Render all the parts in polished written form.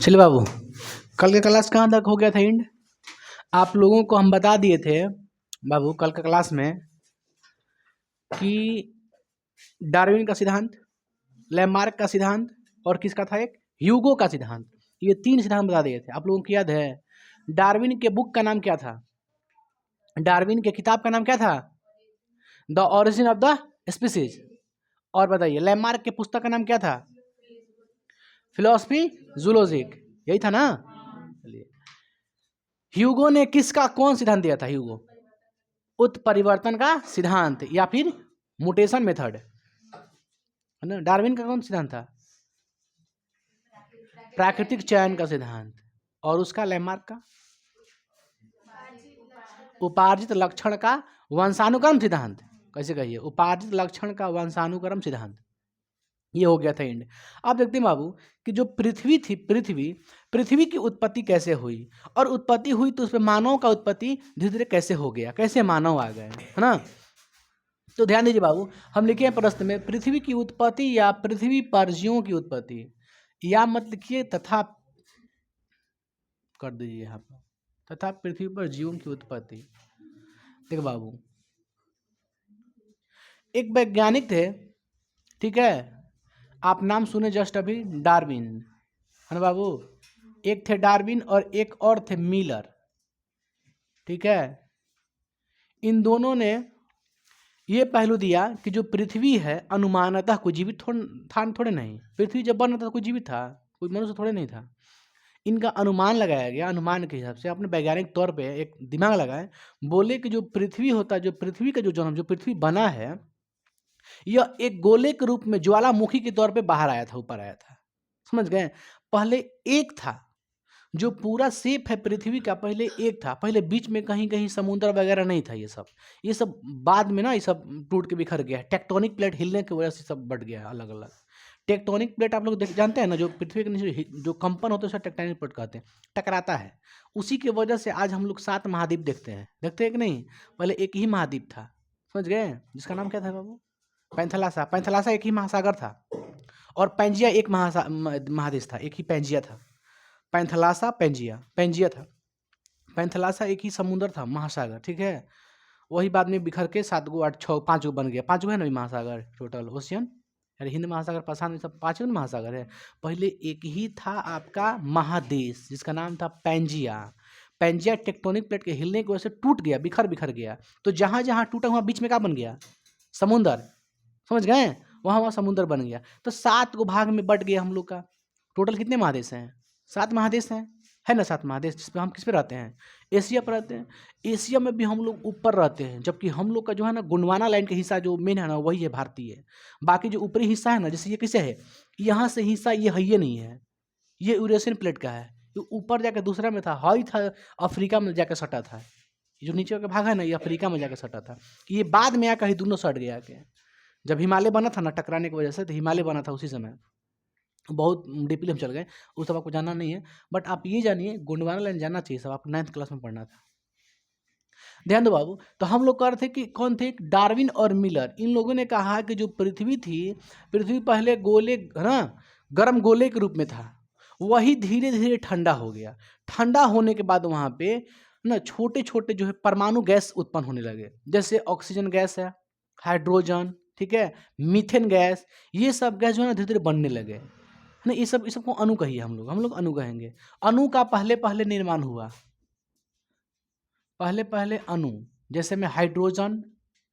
चलिए बाबू, कल का क्लास कहाँ तक हो गया था एंड? आप लोगों को हम बता दिए थे बाबू कल का क्लास में कि डार्विन का सिद्धांत, लैमार्क का सिद्धांत और किसका था एक ह्यूगो का सिद्धांत। ये तीन सिद्धांत बता दिए थे। आप लोगों को याद है डार्विन के बुक का नाम क्या था? डार्विन के किताब का नाम क्या था? The origin of the species. और बताइए लैमार्क के पुस्तक का नाम क्या था? फिलोसफी जूलॉजिक, यही था ना? चलिए, ह्यूगो ने किसका कौन सिद्धांत दिया था? ह्यूगो उत्परिवर्तन का सिद्धांत या फिर म्यूटेशन मेथड, है ना? डार्विन का कौन सिद्धांत था? प्राकृतिक चयन का सिद्धांत। और उसका लैमार्क का उपार्जित लक्षण का वंशानुक्रम सिद्धांत। कैसे कहिए? उपार्जित लक्षण का वंशानुक्रम सिद्धांत। ये हो गया था एंड। आप देखते हैं बाबू कि जो पृथ्वी थी, पृथ्वी की उत्पत्ति कैसे हुई, और उत्पत्ति हुई तो उसमें मानव का उत्पत्ति धीरे धीरे कैसे हो गया, कैसे मानव आ गए, है ना? तो ध्यान दीजिए बाबू, हम लिखे हैं प्रश्न में पृथ्वी की उत्पत्ति या पृथ्वी पर जीवों की उत्पत्ति, या मत लिखिए तथा कर दीजिए यहाँ पर तथा पृथ्वी पर जीवों की उत्पत्ति। देखो बाबू, एक वैज्ञानिक थे, ठीक है? आप नाम सुने जस्ट अभी, डार्विन, है ना बाबू? एक थे डार्विन और एक और थे मिलर, ठीक है? इन दोनों ने ये पहलू दिया कि जो पृथ्वी है अनुमानतः कोई जीवित थोड़े नहीं। पृथ्वी जब बना था कोई जीवित था? कोई मनुष्य थोड़े नहीं था। इनका अनुमान लगाया गया, अनुमान के हिसाब से अपने वैज्ञानिक तौर पे एक दिमाग लगाए, बोले कि जो पृथ्वी होता है, जो पृथ्वी का जो जन्म, जो पृथ्वी बना है, यह एक गोले के रूप में ज्वालामुखी के तौर पे बाहर आया था, ऊपर आया था। समझ गए? पहले एक था जो पूरा शेप है पृथ्वी का, पहले एक था। पहले बीच में कहीं कहीं समुद्र वगैरह नहीं था। ये सब बाद में ना, ये सब टूट के बिखर गया है। टेक्टोनिक प्लेट हिलने की वजह से सब बढ़ गया है अलग अलग। टेक्टोनिक प्लेट आप लोग जानते हैं ना, जो पृथ्वी के नीचे जो कंपन होता है उसे टेक्टोनिक प्लेट कहते हैं, टकराता है। उसी की वजह से आज हम लोग 7 महाद्वीप देखते हैं कि नहीं? पहले एक ही महाद्वीप था, समझ गए? जिसका नाम क्या था बाबू? पैंथलासा। पैंथलासा एक ही महासागर था, और पैंजिया एक महादेश था, एक ही पैंजिया था। पैंथलासा पैंजिया था। पैंथलासा एक ही समुद्र था, महासागर, ठीक है? वही बाद में बिखर के 7 गो 8 6 5 गो बन गया। 5 गो है ना महासागर टोटल, ओशियन, अरे हिंद महासागर, प्रशांत, सब 5 गो महासागर है। पहले एक ही था आपका महादेश जिसका नाम था पैंजिया। पैंजिया टेक्टोनिक प्लेट के हिलने की वजह से टूट गया, बिखर गया। तो जहां जहां टूटा हुआ बीच में क्या बन गया? समुद्र। समझ गए? वहां वहां समुद्र बन गया। तो 7 गो भाग में बट गया हम लोग का। टोटल कितने महादेश हैं? 7 महादेश हैं, है ना? 7 महादेश, जिसपे हम किस पे रहते हैं? एशिया पर रहते हैं। एशिया में भी हम लोग ऊपर रहते हैं, जबकि हम लोग का जो है ना गोंडवाना लाइन का हिस्सा जो मेन है ना, वही है भारतीय। बाकी जो ऊपरी हिस्सा है ना, जैसे ये किसे है, यहाँ से हिस्सा ये है, ये नहीं है, ये यूरेशियन प्लेट का है। ये ऊपर जाकर दूसरा में था, हाई था, अफ्रीका में जाकर सटा था। जो नीचे का भाग है ना, ये अफ्रीका में जाकर सटा था। ये बाद में आकर ही दोनों सट गया के। जब हिमालय बना था ना टकराने की वजह से, तो हिमालय बना था उसी समय। बहुत डीपली हम चल गए, उस सब आपको जानना नहीं है। बट आप ये जानिए, गोंडवाना लाइन जानना चाहिए, सब आपको 9th क्लास में पढ़ना था। ध्यान दो बाबू। तो हम लोग कह रहे थे कि कौन थे? डार्विन और मिलर। इन लोगों ने कहा कि जो पृथ्वी थी, पृथ्वी पहले गोले, है ना, गर्म गोले के रूप में था, वही धीरे धीरे ठंडा हो गया। ठंडा होने के बाद वहाँ पे ना छोटे छोटे जो है परमाणु गैस उत्पन्न होने लगे, जैसे ऑक्सीजन गैस है, हाइड्रोजन, ठीक है, मीथेन गैस। ये सब गैस जो है ना धीरे धीरे बनने लगे, है ना? ये सबको अणु कहिए, हम लोग अणु कहेंगे। अणु का पहले पहले निर्माण हुआ, पहले पहले अणु, जैसे में हाइड्रोजन,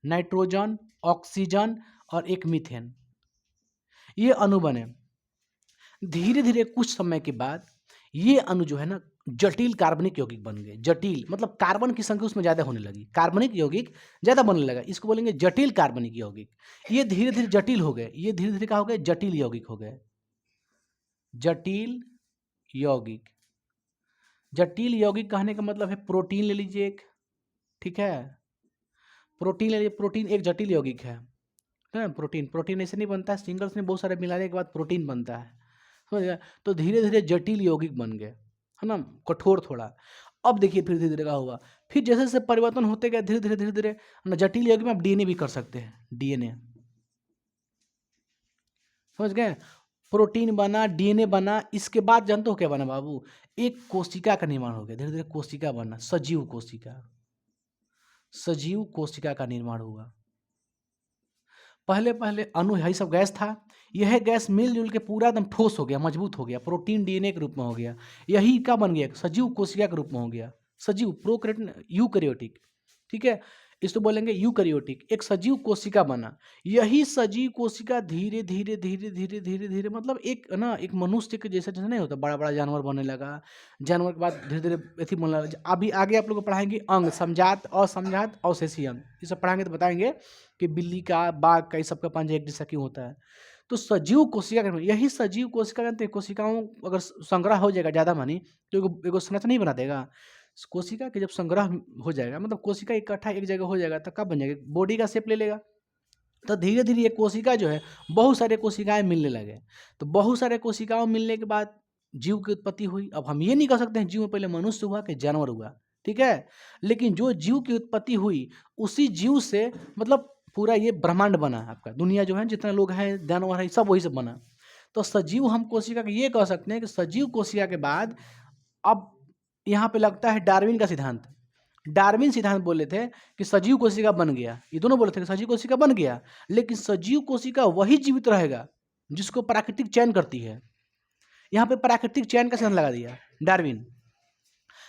नाइट्रोजन, ऑक्सीजन और एक मीथेन, ये अणु बने। धीरे धीरे कुछ समय के बाद ये अणु जो है ना जटिल कार्बनिक यौगिक बन गए। जटिल मतलब कार्बन की संख्या उसमें ज़्यादा होने लगी, कार्बनिक यौगिक ज़्यादा बनने लगा, इसको बोलेंगे जटिल कार्बनिक यौगिक। ये धीरे धीरे जटिल हो गए, ये धीरे धीरे क्या हो गए? जटिल यौगिक हो गए। जटिल यौगिक, जटिल यौगिक कहने का मतलब है प्रोटीन ले लीजिए एक, ठीक है, प्रोटीन ले लीजिए। प्रोटीन एक जटिल यौगिक है ना? प्रोटीन ऐसे नहीं बनता है, सिंगल्स में बहुत सारे मिलाने के बाद प्रोटीन बनता है, समझ गए? तो धीरे धीरे जटिल यौगिक बन गए, है ना, कठोर थोड़ा। अब देखिए फिर धीरे धीरे क्या हुआ, फिर जैसे जैसे परिवर्तन होते गए धीरे धीरे ना, जटिल यौगिक में आप डीएनए भी कर सकते हैं, डीएनए, समझ गए? प्रोटीन बना, डीएनए बना, इसके बाद जानते हो क्या बना बाबू? एक कोशिका का निर्माण हो गया, धीरे धीरे कोशिका बना, सजीव कोशिका, सजीव कोशिका का निर्माण हुआ। पहले पहले अणु यही सब गैस था, यह गैस मिलजुल के पूरा एकदम ठोस हो गया, मजबूत हो गया, प्रोटीन डीएनए के रूप में हो गया, यही क्या बन गया? सजीव कोशिका के रूप में हो गया, सजीव प्रोकैरियोटिक, यूकैरियोटिक, ठीक है, इसको बोलेंगे यूकैरियोटिक, एक सजीव कोशिका बना। यही सजीव कोशिका धीरे धीरे धीरे धीरे धीरे धीरे मतलब एक ना एक मनुष्य के जैसा जैसे नहीं होता, बड़ा बड़ा जानवर बनने लगा, जानवर के बाद धीरे धीरे अथी बनने लगा। अभी आगे आप लोग को पढ़ाएंगे अंग, समझात, असमझात, अवशेषी अंग, ये सब पढ़ाएंगे तो बताएंगे कि बिल्ली का, बाघ का, ये सबका पंजा एक जैसा क्यों होता है। तो सजीव कोशिका का, यही सजीव कोशिका कहते हैं, कोशिकाओं अगर संग्रह हो जाएगा ज़्यादा मानी तो एगो संरचना नहीं बना देगा। कोशिका के जब संग्रह हो जाएगा, मतलब कोशिका इकट्ठा एक जगह हो जाएगा, तो कब बन जाएगा? बॉडी का शेप ले लेगा। तो धीरे धीरे ये कोशिका जो है, बहुत सारे कोशिकाएं मिलने लगे। तो बहुत सारे कोशिकाओं मिलने के बाद जीव की उत्पत्ति हुई। अब हम ये नहीं कह सकते हैं जीव में पहले मनुष्य हुआ कि जानवर हुआ, ठीक है, लेकिन जो जीव की उत्पत्ति हुई उसी जीव से मतलब पूरा ये ब्रह्मांड बना। आपका दुनिया जो है, जितने लोग हैं, जानवर है, सब वही सब बना। तो सजीव हम कोशिका के ये कह सकते हैं कि सजीव कोशिका के बाद अब यहाँ पे लगता है डार्विन का सिद्धांत। डार्विन सिद्धांत बोले थे कि सजीव कोशिका बन गया, ये दोनों बोले थे कि सजीव कोशिका बन गया, लेकिन सजीव कोशिका वही जीवित रहेगा जिसको प्राकृतिक चयन करती है। यहाँ पे प्राकृतिक चयन का सिद्धांत लगा दिया डार्विन।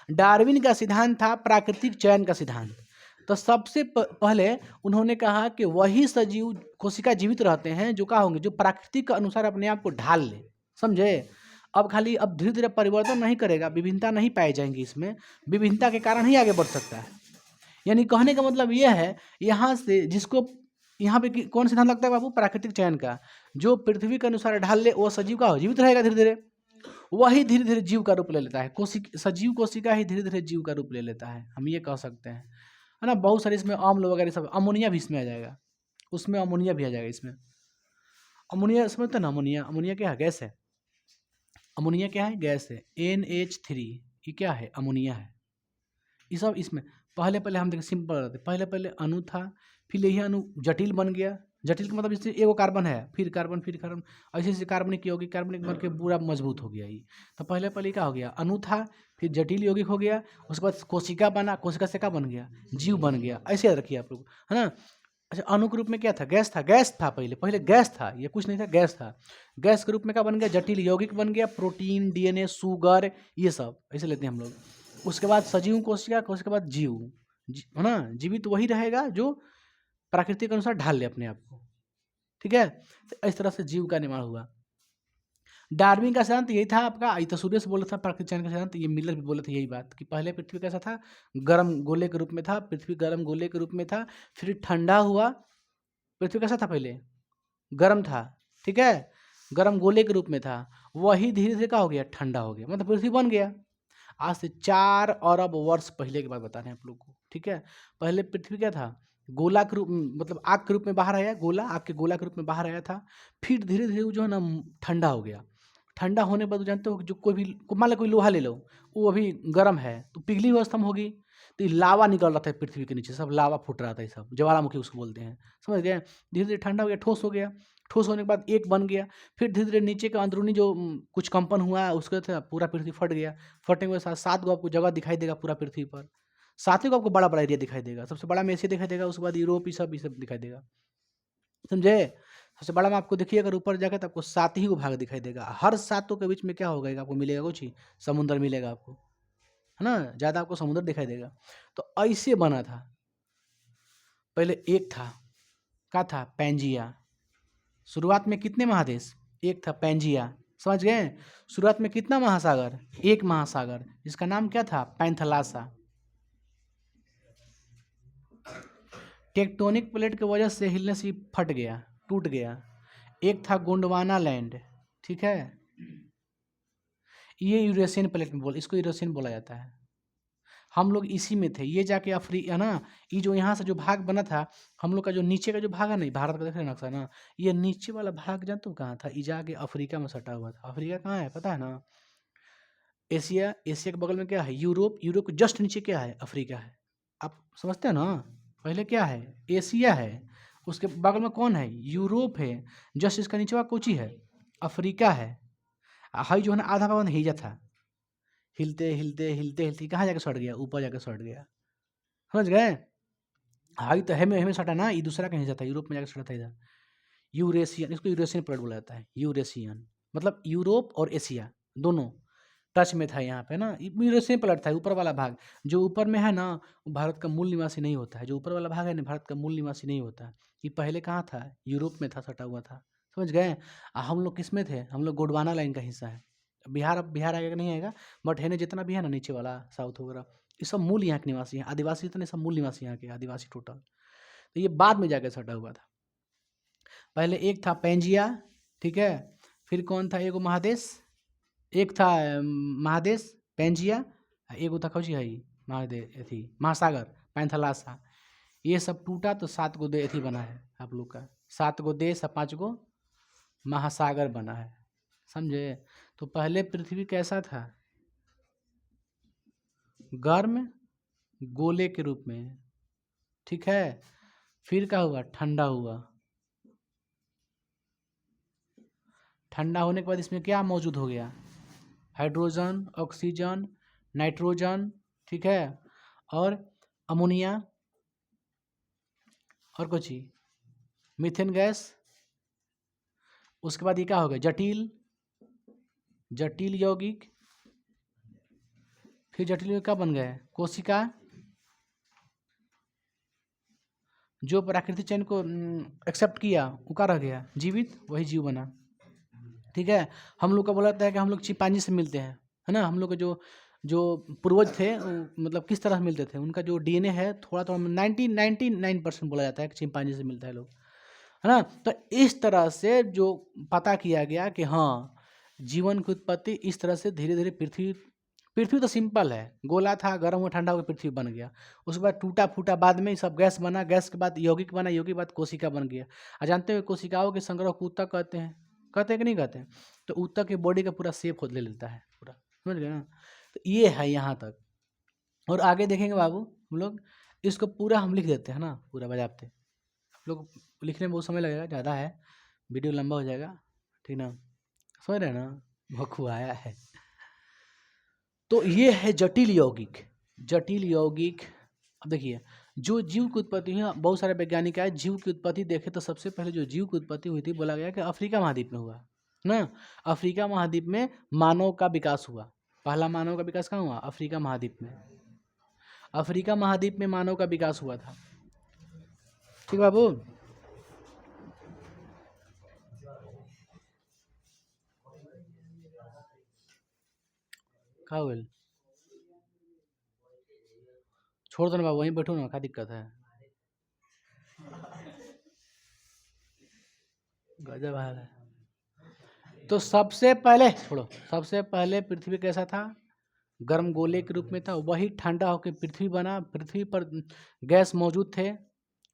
डार्विन का सिद्धांत था प्राकृतिक चयन का सिद्धांत। तो सबसे पहले उन्होंने कहा कि वही सजीव कोशिका जीवित रहते हैं जो क्या होंगे, जो प्राकृतिक के अनुसार अपने आप को ढाल ले, समझे। अब खाली अब धीरे धीरे परिवर्तन नहीं करेगा, विभिन्नता नहीं पाई जाएंगी इसमें, विभिन्नता के कारण ही आगे बढ़ सकता है। यानी कहने का मतलब यह है, यहाँ से जिसको यहाँ पे कौन सिद्धांत लगता है बाबू? प्राकृतिक चयन का। जो पृथ्वी के अनुसार ढाल ले वो सजीव का जीवित रहेगा, धीरे धीरे वही धीरे धीरे जीव का रूप ले लेता है। सजीव कोशिका ही धीरे धीरे जीव का रूप ले लेता है, हम ये कह सकते हैं, है ना। बहुत सारे इसमें अम्ल वगैरह सब, अमोनिया भी इसमें आ जाएगा, उसमें अमोनिया भी आ जाएगा इसमें। अमोनिया समझते ना, अमोनिया, अमोनिया क्या है? गैस है। अमोनिया क्या है? गैस है। NH3 ये क्या है? अमोनिया है। ये सब इसमें पहले पहले हम देखें सिंपल रहते, पहले पहले अणु था, फिर यही अणु जटिल बन गया। जटिल का मतलब इससे एगो कार्बन है, फिर कार्बन, फिर कार्बन, ऐसे ऐसे कार्बनिक होगी, कार्बनिक बन के पूरा मजबूत हो गया। ये तो पहले पहले क्या हो गया? अणु था, फिर जटिल यौगिक हो गया, उसके बाद कोशिका बना, कोशिका से क्या बन गया? जीव बन गया। ऐसे याद रखिए आप लोग, है ना। अच्छा, अणु के रूप में क्या था? गैस था, गैस था, पहले पहले गैस था, ये कुछ नहीं था, गैस था। गैस के रूप में क्या बन गया? जटिल यौगिक बन गया, प्रोटीन, डीएनए, शुगर, ये सब ऐसे लेते हैं हम लोग। उसके बाद सजीव कोशिका, उसके बाद जीव, है ना। जीवित वही रहेगा जो प्राकृतिक के अनुसार ढाल ले अपने आप को, ठीक है। तो इस तरह से जीव का निर्माण हुआ। डार्विन का सिद्धांत यही था आपका, ये तो सूर्य से बोला था प्राकृतिक चयन का सिद्धांत, ये मिलर भी बोले थे यही बात कि पहले पृथ्वी कैसा था? गर्म गोले के रूप में था, पृथ्वी गर्म गोले के रूप में था, फिर ठंडा हुआ। पृथ्वी कैसा था? पहले गर्म था, ठीक है, गर्म गोले के रूप में था, वही धीरे धीरे क्या हो गया? ठंडा हो गया, मतलब पृथ्वी बन गया। आज से 4 अरब वर्ष पहले की बात बता रहे हैं आप लोग को, ठीक है। पहले पृथ्वी क्या था? गोला के रूप, मतलब आग के रूप में बाहर आया, गोला, आग के गोला के रूप में बाहर आया था। फिर धीरे धीरे वो जो है ना ठंडा हो गया। ठंडा होने पर जानते हो जो कोई भी, मान लो कोई लोहा ले लो, वो अभी गर्म है तो पिघली हुई अवस्था में होगी, तो ये लावा निकल रहा था पृथ्वी के नीचे, सब लावा फूट रहा था, ये सब ज्वालामुखी उसको बोलते हैं, समझ गए। धीरे धीरे ठंडा हो गया, ठोस हो गया, ठोस होने के बाद एक बन गया। फिर धीरे धीरे नीचे का अंदरूनी जो कुछ कंपन हुआ उसके था, पूरा पृथ्वी फट गया। फटने के बाद 7 गो आपको जगह दिखाई देगा पूरा पृथ्वी पर, 7 को आपको बड़ा बड़ा एरिया दिखाई देगा। सबसे बड़ा में एशिया दिखाई देगा, उसके बाद यूरोप, ये सब दिखाई देगा, समझे। सबसे बड़ा में आपको देखिए अगर ऊपर जाकर तो आपको 7 ही को भाग दिखाई देगा। हर 7 के बीच में क्या होगा? आपको मिलेगा कुछ ही, समुद्र मिलेगा आपको, है ना, ज़्यादा आपको समुद्र दिखाई देगा। तो ऐसे बना था। पहले एक था, क्या था? पैंजिया। शुरुआत में कितने महादेश? एक था पैंजिया, समझ गए। शुरुआत में कितना महासागर? एक महासागर, जिसका नाम क्या था? पैंथलासा। टेक्टोनिक प्लेट की वजह से हिलने से फट गया, टूट गया। एक था गोंडवाना लैंड, ठीक है, ये यूरेशियन प्लेट में इसको यूरेशियन बोला जाता है। हम लोग इसी में थे, ये जाके अफ्रीका ना, ये जो यहाँ से जो भाग बना था हम लोग का, जो नीचे का जो भाग है ना, भारत का देख रहे नक्शा ना, ये नीचे वाला भाग जानते हो कहाँ था? ये जाके अफ्रीका में सटा हुआ था। अफ्रीका कहाँ है पता है ना? एशिया, एशिया के बगल में क्या है? यूरोप, यूरोप के जस्ट नीचे क्या है? अफ्रीका है। आप समझते हैं ना? पहले क्या है? एशिया है, उसके बगल में कौन है? यूरोप है, जस्ट इसका नीचे वाला कोची है? अफ्रीका है, हाई जो है ना आधा पावन हिजा था, हिलते हिलते हिलते हिलते कहाँ जाके सट गया, ऊपर जाके सट गया, समझ गए। हाई तो हमें सटा ना, ये दूसरा कहीं जाता है, यूरोप में जाकर सटा था इधर, यूरेशियन, इसको यूरेशियन प्लेट बोला जाता है, यूरेशियन मतलब यूरोप और एशिया दोनों टच में था यहाँ पे ना, यूरेशियन प्लेट था, ऊपर वाला भाग जो ऊपर में है ना वो भारत का मूल निवासी नहीं होता है, जो ऊपर वाला भाग है ना भारत का मूल निवासी नहीं होता है, ये पहले कहाँ था, यूरोप में था, सटा हुआ था, समझ गए। हम लोग किस में थे, हम लोग गोंडवाना लाइन का हिस्सा है, बिहार, अब बिहार आएगा नहीं आएगा, बट है ना जितना भी है ना नीचे वाला साउथ वगैरह, ये सब मूल यहाँ के निवासी हैं, आदिवासी जितने सब मूल निवासी यहाँ के, आदिवासी टोटल। तो ये बाद में जाकर सटा हुआ था, पहले एक था पेंजिया, ठीक है, फिर कौन था एगो महादेश, एक था महादेश पेंजिया, एगो था कौची है महादेश अथी महासागर पैंथलासा, ये सब टूटा तो 7 गो अथी बना है आप लोग का, 7 गो देश और 5 गो महासागर बना है, समझे। तो पहले पृथ्वी कैसा था, गर्म गोले के रूप में, ठीक है, फिर क्या हुआ, ठंडा हुआ, ठंडा होने के बाद इसमें क्या मौजूद हो गया, हाइड्रोजन, ऑक्सीजन, नाइट्रोजन, ठीक है, और अमोनिया, और कुछ ही मीथेन गैस। उसके बाद ये क्या हो गया, जटिल, जटिल यौगिक, फिर जटिल यौगिक क्या बन गए, कोशिका, जो प्राकृतिक चयन को एक्सेप्ट किया वो क्या रह गया, जीवित, वही जीव बना, ठीक है। हम लोग का बोला जाता है कि हम लोग चिंपांजी से मिलते हैं, है ना, हम लोग के जो जो पूर्वज थे मतलब किस तरह से मिलते थे, उनका जो डीएनए है थोड़ा थोड़ा 99% बोला जाता है कि चिंपांजी से मिलता है लोग, है ना। तो इस तरह से जो पता किया गया कि हाँ जीवन की उत्पत्ति इस तरह से धीरे धीरे पृथ्वी, पृथ्वी तो सिंपल है, गोला था, गर्म हुआ ठंडा हुआ पृथ्वी बन गया, उसके बाद टूटा फूटा बाद में सब गैस बना, गैस के बाद यौगिक बना, यौगिक के बाद कोशिका बन गया। और जानते हो कोशिकाओं के संग्रह को ऊतक कहते हैं, कहते हैं कि नहीं कहते हैं, तो ऊतक के बॉडी का पूरा शेप ले लेता है पूरा, समझ गए ना। तो ये है यहाँ तक, और आगे देखेंगे बाबू हम लोग, इसको पूरा हम लिख देते हैं ना, पूरा बजाते, आप लोग लिखने में बहुत समय लगेगा, ज़्यादा है, वीडियो लंबा हो जाएगा, ठीक ना, समझ रहे ना, भखू आया है। तो ये है जटिल यौगिक, जटिल यौगिक। अब देखिए जो जीव की उत्पत्ति है, बहुत सारे वैज्ञानिक आए, जीव की उत्पत्ति देखे तो सबसे पहले जो जीव की उत्पत्ति हुई थी बोला गया कि अफ्रीका महाद्वीप में हुआ ना, अफ्रीका महाद्वीप में मानव का विकास हुआ, पहला मानव का विकास कहाँ हुआ, अफ्रीका महाद्वीप में, अफ्रीका महाद्वीप में मानव का विकास हुआ था, ठीक बाबू। क्या हुआ, छोड़ दो ना बाबू, वहीं बैठो ना, क्या दिक्कत है, गजब है। तो सबसे पहले छोड़ो, सबसे पहले पृथ्वी कैसा था, गर्म गोले के रूप में था, वही ठंडा होकर पृथ्वी बना, पृथ्वी पर गैस मौजूद थे,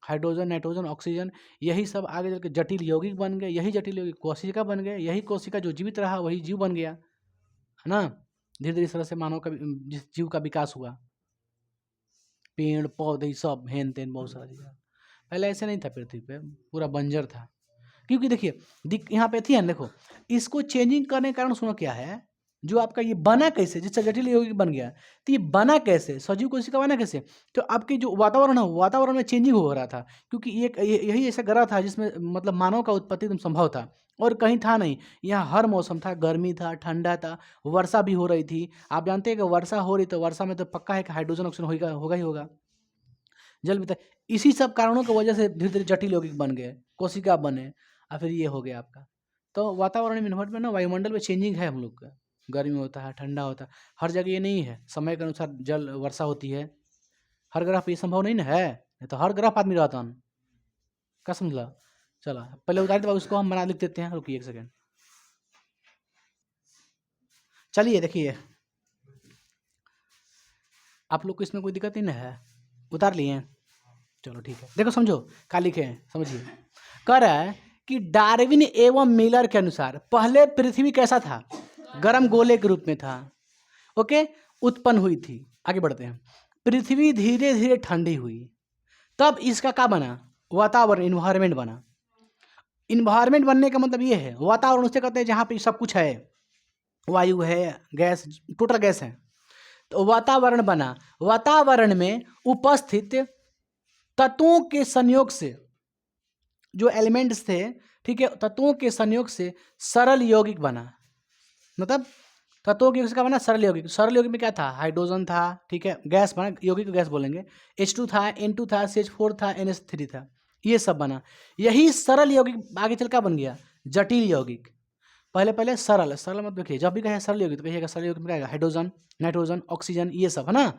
हाइड्रोजन, नाइट्रोजन, ऑक्सीजन, यही सब आगे चल के जटिल यौगिक बन गए, यही जटिल यौगिक कोशिका बन गए, यही कोशिका जो जीवित रहा वही जीव बन गया, है ना। धीरे धीरे इस तरह से मानव का जिस जीव का विकास हुआ, पेड़ पौधे सब हेन तेन बहुत सारा चीज़, पहले ऐसे नहीं था, पृथ्वी पे पूरा बंजर था, क्योंकि देखिए यहाँ पे थी है, देखो इसको चेंजिंग करने का कारण सुनो क्या है, जो आपका ये बना कैसे, जिससे जटिल यौगिक बन गया, तो ये बना कैसे, सजीव कोशिका बना कैसे, तो आपके जो वातावरण है वातावरण में चेंजिंग हो रहा था, क्योंकि यही ऐसा ग्रह था जिसमें मतलब मानव का उत्पत्ति एकदम संभव था, और कहीं था नहीं, यहाँ हर मौसम था, गर्मी था, ठंडा था, वर्षा भी हो रही थी, आप जानते हैं कि वर्षा हो रही तो वर्षा में तो पक्का है कि हाइड्रोजन ऑक्सीजन होगा ही होगा, जल भी था, इसी सब कारणों की वजह से धीरे धीरे जटिल यौगिक बन गए, कोशिका बने, और फिर ये हो गया आपका। तो वातावरण में इन्वर्ट में ना वायुमंडल में चेंजिंग है हम लोग का, गर्मी होता है, ठंडा होता है, हर जगह ये नहीं है, समय के अनुसार जल वर्षा होती है, हर ग्रह पे ये संभव नहीं ना है, नहीं तो हर ग्रह पर आदमी रहता है, क्या समझला। चलो पहले उतार दे, उसको हम बना लिख देते हैं, रुकिए एक सेकेंड, चलिए देखिए आप लोग को इसमें कोई दिक्कत ही नहीं है, उतार लिए, चलो ठीक है, देखो समझो क्या लिखे हैं, समझिए, कह रहा है कि डार्विन एवं मिलर के अनुसार पहले पृथ्वी कैसा था, गर्म गोले के रूप में था, ओके, उत्पन्न हुई थी, आगे बढ़ते हैं, पृथ्वी धीरे धीरे ठंडी हुई, तब इसका क्या बना, वातावरण, इन्वायरमेंट बना, इन्वायरमेंट बनने का मतलब ये है, वातावरण उसे कहते हैं जहाँ पे सब कुछ है, वायु है, गैस, टोटल गैस है। तो वातावरण बना, वातावरण में उपस्थित तत्वों के संयोग से, जो एलिमेंट्स थे, ठीक है, तत्वों के संयोग से सरल यौगिक बना। मतलब तत्वों की उसका बना सरल यौगिक। सरल यौगिक में क्या था? हाइड्रोजन था, ठीक है, गैस बना, यौगिक को गैस बोलेंगे। H2 था, N2 था, CH4 था, NH3 था, ये सब बना। यही सरल यौगिक आगे चल क्या बन गया? जटिल यौगिक। पहले सरल, सरल मतलब देखिए, जब भी कहे सरल यौगिक तो कहिएगा सरल यौगिक में क्या आएगा? हाइड्रोजन, नाइट्रोजन, ऑक्सीजन, ये सब है ना,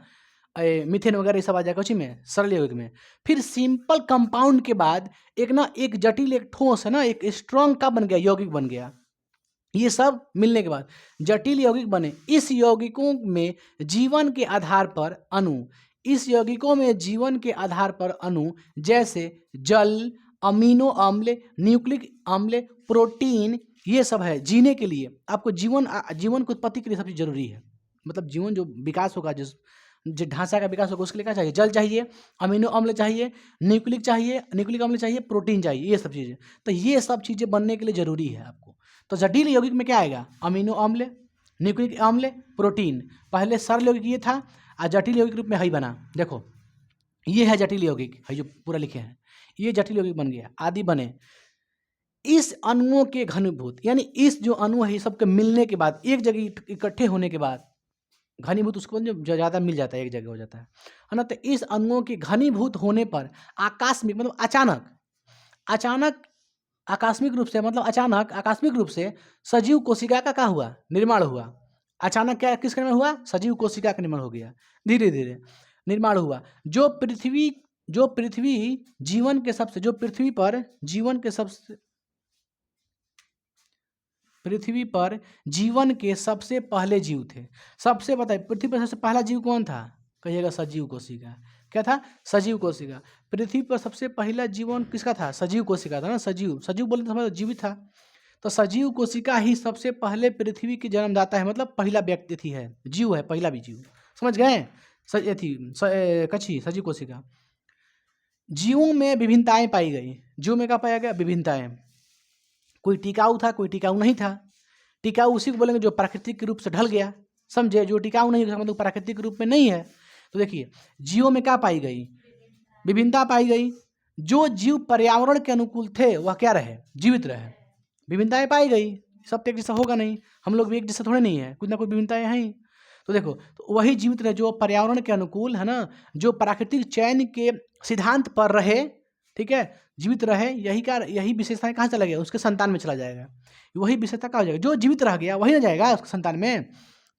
मीथेन वगैरह ये सब आ जाएगा उसी में, सरल यौगिक में। फिर सिंपल कंपाउंड के बाद एक जटिल, एक ठोस है ना, एक स्ट्रॉन्ग का बन गया, यौगिक बन गया। ये सब मिलने के बाद जटिल यौगिक बने। इस यौगिकों में जीवन के आधार पर अणु, इस यौगिकों में जीवन के आधार पर अणु जैसे जल, अमीनो अम्ल, न्यूक्लिक अम्ल, प्रोटीन, ये सब है जीने के लिए। आपको जीवन की उत्पत्ति के लिए सब चीज जरूरी है। मतलब जीवन जो विकास होगा, जो ढांचा का विकास होगा, उसके लिए क्या चाहिए? जल चाहिए, अमीनो अम्ल चाहिए, न्यूक्लिक अम्ल चाहिए, प्रोटीन चाहिए, ये सब चीज़ें। तो ये सब चीज़ें बनने के लिए जरूरी है आपको। तो जटिल यौगिक में क्या आएगा? अमीनो अम्ल, न्यूक्लिक अम्ल, प्रोटीन। पहले सरल यौगिक ये था, और जटिल यौगिक रूप में हई बना। देखो ये है जटिल यौगिक, है जो पूरा लिखे हैं, ये जटिल यौगिक बन गया, आदि बने। इस अणुओं के घनीभूत, यानी इस जो अणु है, ये सबके मिलने के बाद, एक जगह इकट्ठे होने के बाद घनीभूत, उसको जो ज़्यादा मिल जाता है, एक जगह हो जाता है ना। तो इस अणुओं के घनीभूत होने पर आकस्मिक, मतलब अचानक आकस्मिक रूप से, मतलब अचानक आकस्मिक रूप से सजीव कोशिका का क्या हुआ? निर्माण हुआ। अचानक क्या, किसका निर्माण हुआ? सजीव कोशिका का निर्माण हो गया, धीरे धीरे निर्माण हुआ। जो पृथ्वी जीवन के सबसे, जो पृथ्वी पर जीवन के सबसे पहले जीव थे। सबसे बताइए, पृथ्वी पर सबसे पहला जीव कौन था? कहिएगा सजीव कोशिका। क्या था? सजीव कोशिका। पृथ्वी पर सबसे पहला जीवन किसका था? सजीव कोशिका था ना। सजीव बोले तो समझो जीवित था। तो सजीव कोशिका ही सबसे पहले पृथ्वी की जन्मदाता है, मतलब पहला व्यक्ति थी, है जीव है, पहला भी जीव। समझ गए? सजीव कोशिका। जीवों में विभिन्नताएं पाई गई। जीव में क्या पाया गया? विभिन्नताएं। कोई टिकाऊ था, कोई टिकाऊ नहीं था। टिकाऊ उसी को बोलेंगे जो प्राकृतिक रूप से ढल गया, समझे? जो टिकाऊ नहीं, मतलब प्राकृतिक रूप में नहीं है। तो देखिए जीवों में क्या पाई गई? विभिन्नता पाई गई। जो जीव पर्यावरण के अनुकूल थे वह क्या रहे? जीवित रहे। विभिन्नताएं पाई गई। सब एक जैसा होगा नहीं, हम लोग भी एक जैसा थोड़े नहीं है, कुछ ना कुछ विभिन्नताएं हैं। तो देखो, तो वही जीवित रहे जो पर्यावरण के अनुकूल है ना, जो प्राकृतिक चयन के सिद्धांत पर रहे, ठीक है, जीवित रहे। यही विशेषताएं कहाँ चला गया? उसके संतान में चला जाएगा। वही विशेषता कहाँ हो जाएगा? जो जीवित रह गया वही ना जाएगा उसके संतान में,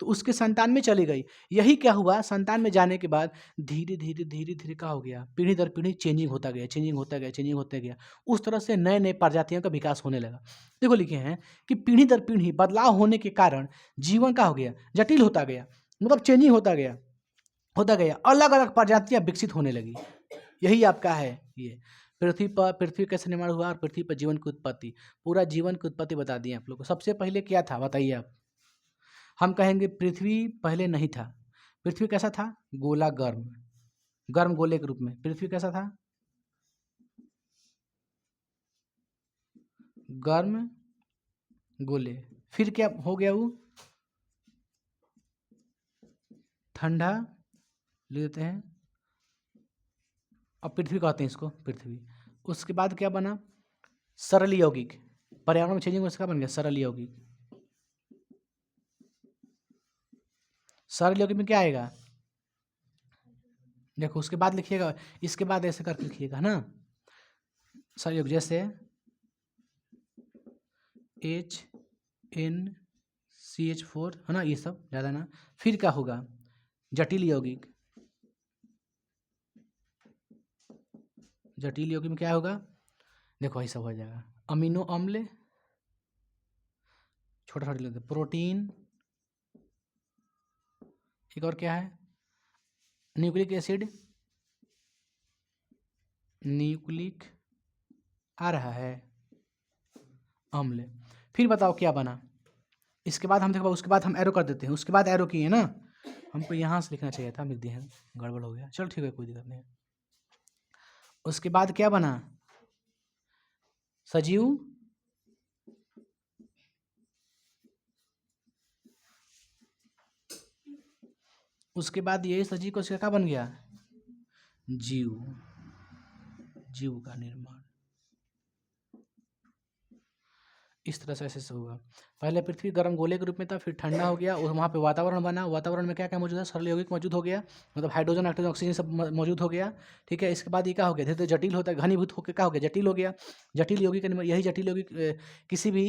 तो उसके संतान में चली गई। यही क्या हुआ? संतान में जाने के बाद धीरे धीरे क्या हो गया? पीढ़ी दर पीढ़ी चेंजिंग होता गया। उस तरह से नए नए प्रजातियों का विकास होने लगा। देखो लिखे हैं कि पीढ़ी दर पीढ़ी बदलाव होने के कारण जीवन का हो गया? जटिल होता गया, मतलब चेंजिंग होता गया, अलग अलग प्रजातियां विकसित होने लगी। यही आपका है ये पृथ्वी कैसे निर्माण हुआ और पृथ्वी पर जीवन की उत्पत्ति। पूरा जीवन की उत्पत्ति बता दी आप लोग को। सबसे पहले क्या था बताइए आप? हम कहेंगे पृथ्वी पहले नहीं था। पृथ्वी कैसा था? गोला, गर्म गोले के रूप में पृथ्वी कैसा था? गर्म गोले। फिर क्या हो गया? वो ठंडा ले लेते हैं, अब पृथ्वी कहते हैं इसको, पृथ्वी। उसके बाद क्या बना? सरल यौगिक। पर्यावरण में चेंजिंग उसका बन गया सरल यौगिक। सरल यौगिक में क्या आएगा? देखो उसके बाद लिखिएगा, इसके बाद ऐसे करके लिखिएगा ना, सरल यौगिक जैसे HNCH4 है ना, ये सब ज़्यादा ना। फिर क्या होगा? जटिल यौगिक। जटिल यौगिक में क्या होगा? देखो ऐसा हो जाएगा, अमीनो अम्ल, छोटा लेते, प्रोटीन, एक और क्या है? न्यूक्लिक एसिड, न्यूक्लिक आ रहा है अम्ल। फिर बताओ क्या बना? इसके बाद हम देखो, उसके बाद हम एरो कर देते हैं। उसके बाद एरो किए ना, हमको यहाँ से लिखना चाहिए था, मिलती है, गड़बड़ हो गया। चलो ठीक है, कोई दिक्कत नहीं। उसके बाद क्या बना? सजीव उसके बाद यही सजीव कोशिका क्या बन गया, जीव, जीव का निर्माण। इस तरह से ऐसे होगा। पहले पृथ्वी गर्म गोले के रूप में था, फिर ठंडा हो गया और वहाँ पे वातावरण बना। वातावरण में क्या क्या मौजूद है, सरल यौगिक मौजूद हो गया, मतलब हाइड्रोजन नाइट्रोजन ऑक्सीजन सब मौजूद हो गया। ठीक है, इसके बाद ये क्या हो गया, धीरे धीरे जटिल होता है, घनीभूत होकर क्या हो गया, जटिल हो गया। जटिल यौगिक यही जटिल यौगिक किसी भी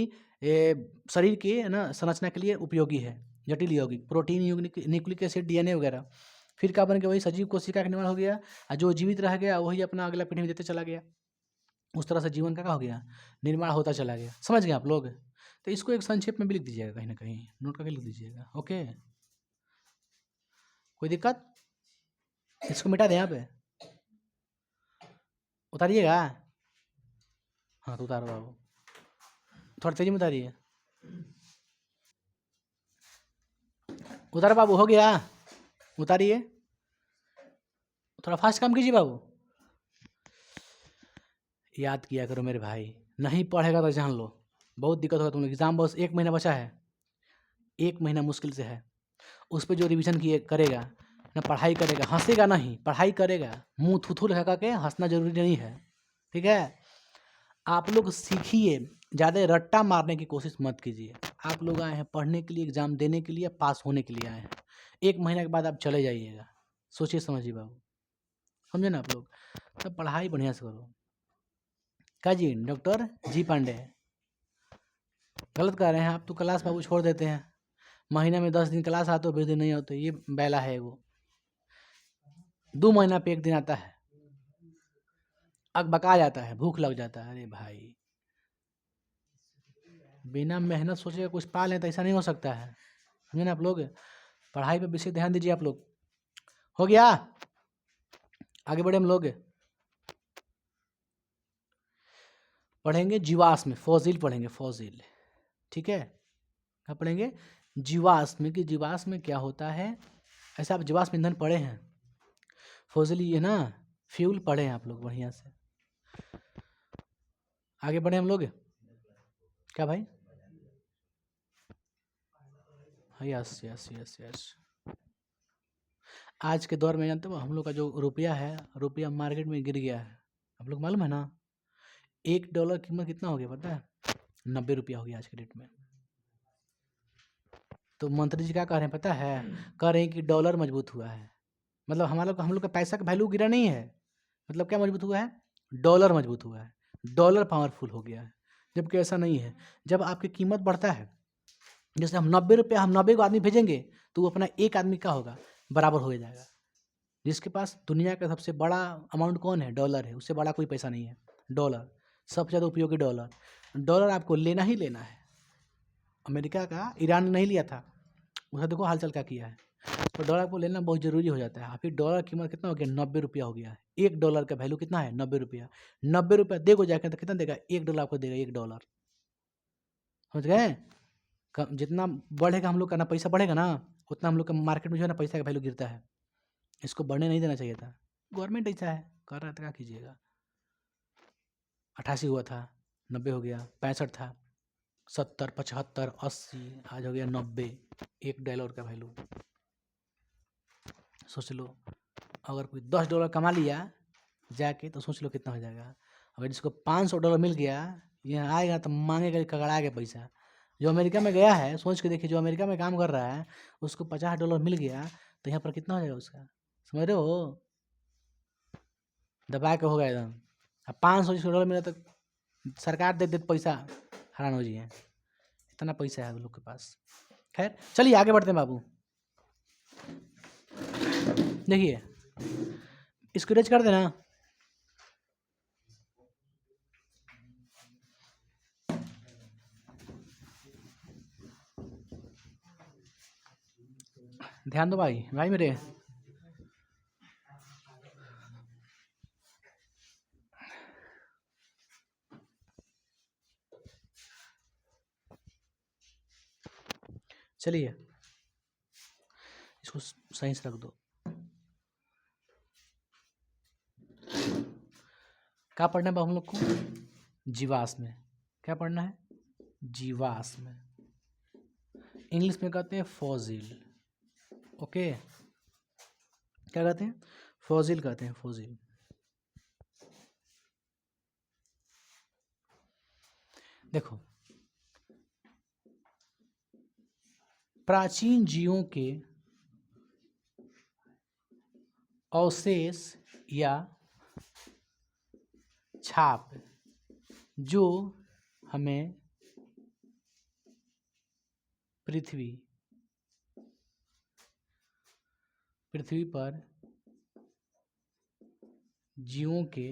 शरीर के है ना संरचना के लिए उपयोगी है। जटिल यौगिक प्रोटीन, न्यूक्लिक एसिड, डीएनए वगैरह। फिर क्या बन गया, वही सजीव कोशिका का निर्माण हो गया, और जो जीवित रह गया वही अपना अगला पीढ़ी में देते चला गया। उस तरह से जीवन का क्या हो गया, निर्माण होता चला गया। समझ गए आप लोग। तो इसको एक संक्षेप में भी लिख दीजिएगा, कहीं ना कहीं नोट करके लिख दीजिएगा। ओके, कोई दिक्कत, इसको मिटा दें यहाँ पे, उतारिएगा। हाँ तो उतारो बाबू, थोड़ा तेजी में उतारिए। उतारो बाबू, हो गया, उतारिए, थोड़ा फास्ट काम कीजिए बाबू। याद किया करो मेरे भाई, नहीं पढ़ेगा तो जान लो बहुत दिक्कत होगा तुम लोग। एग्जाम बस 1 महीना बचा है, 1 महीना मुश्किल से है। उस पर जो रिवीजन किए करेगा ना, पढ़ाई करेगा, हंसेगा नहीं, पढ़ाई करेगा, मुंह थूथू लगा के हंसना जरूरी नहीं है। ठीक है, आप लोग सीखिए, ज़्यादा रट्टा मारने की कोशिश मत कीजिए। आप लोग आए हैं पढ़ने के लिए, एग्जाम देने के लिए, पास होने के लिए आए हैं। 1 महीने के बाद आप चले जाइएगा, सोचिए समझिए बाबू, समझे ना आप लोग। तब पढ़ाई बढ़िया से करो। क्या जी, डॉक्टर जी पांडे गलत कह रहे हैं आप तो, क्लास बाबू छोड़ देते हैं, महीने में 10 दिन क्लास आते हो, 20 दिन नहीं होते, ये बैला है वो। 2 महीना पे 1 दिन आता है, अकबका जाता है, भूख लग जाता है। अरे भाई, बिना मेहनत सोचे कुछ पा लें तो ऐसा नहीं हो सकता है, समझे ना आप लोग। पढ़ाई पे विशेष ध्यान दीजिए आप लोग। हो गया, आगे बढ़े हम लोग। पढ़ेंगे जीवाश्म, फॉसिल पढ़ेंगे, फॉसिल। ठीक है, क्या पढ़ेंगे, जीवाश्म, कि जीवाश्म में क्या होता है। ऐसा आप जीवाश्म ईंधन पढ़े हैं, फॉसिल ये ना फ्यूल पढ़े हैं आप लोग बढ़िया से। आगे बढ़े हम लोग। क्या भाई, यस यस यस यस। आज के दौर में जानते हो हम लोग का जो रुपया है, रुपया मार्केट में गिर गया है, आप लोग मालूम है ना। $1 कीमत कितना हो गया पता है, 90 रुपया हो गया आज के डेट में। तो मंत्री जी क्या कह रहे हैं पता है, कह रहे हैं कि डॉलर मजबूत हुआ है, मतलब हम लोग का पैसा का वैल्यू गिरा नहीं है, मतलब क्या मजबूत हुआ है, डॉलर मजबूत हुआ है, डॉलर पावरफुल हो गया है। जबकि ऐसा नहीं है, जब आपकी कीमत बढ़ता है, जैसे हम 90 रुपया, हम 90 को आदमी भेजेंगे तो वो अपना एक आदमी का होगा, बराबर हो जाएगा। जिसके पास दुनिया का सबसे बड़ा अमाउंट कौन है, डॉलर है, उससे बड़ा कोई पैसा नहीं है, डॉलर सबसे ज़्यादा उपयोगी डॉलर। डॉलर आपको लेना ही लेना है। अमेरिका का ईरान ने नहीं लिया था, उसका देखो हालचाल क्या किया है। तो डॉलर को लेना बहुत ज़रूरी हो जाता है। फिर डॉलर की कीमत कितना हो गया, 90 रुपया हो गया है। $1 का वैल्यू कितना है, 90 रुपया। 90 रुपया देखो जाके तो कितना देगा, $1 आपको देगा, $1। समझ गए। जितना बढ़ेगा हम लोग का ना पैसा बढ़ेगा ना, उतना हम लोग का मार्केट में जो है ना पैसा का वैल्यू गिरता है। इसको बढ़ने नहीं देना चाहिए था, गवर्नमेंट ऐसा है कर रहा था, क्या कीजिएगा। 88 हुआ था, 90 हो गया, 65 था, 70, 75, 80, आज हो गया 90। $1 का वैल्यू सोच लो। अगर कोई $10 कमा लिया जाके तो सोच लो कितना हो जाएगा। अगर जिसको $500 मिल गया, यहाँ आएगा तो मांगेगा, कगड़ाएगा पैसा। जो अमेरिका में गया है, सोच के देखिए, जो अमेरिका में काम कर रहा है उसको $50 मिल गया तो यहाँ पर कितना हो जाएगा उसका, समझ रहे हो। दबा के होगा एकदम। अब $500 मिला तो सरकार दे देते पैसा, हैरान हो जाइए, इतना पैसा है उन लोग के पास। खैर चलिए आगे बढ़ते हैं बाबू। देखिए इसको रेज कर देना। ध्यान दो भाई, भाई मेरे। चलिए इसको सही से रख दो। क्या पढ़ना है हम लोग को, जीवाश्म में। क्या पढ़ना है, जीवाश्म। इंग्लिश में कहते हैं फॉसिल। ओके, क्या कहते हैं? फॉसिल कहते हैं, फॉसिल। देखो, प्राचीन जीवों के अवशेष या छाप जो हमें पृथ्वी पर जीवों के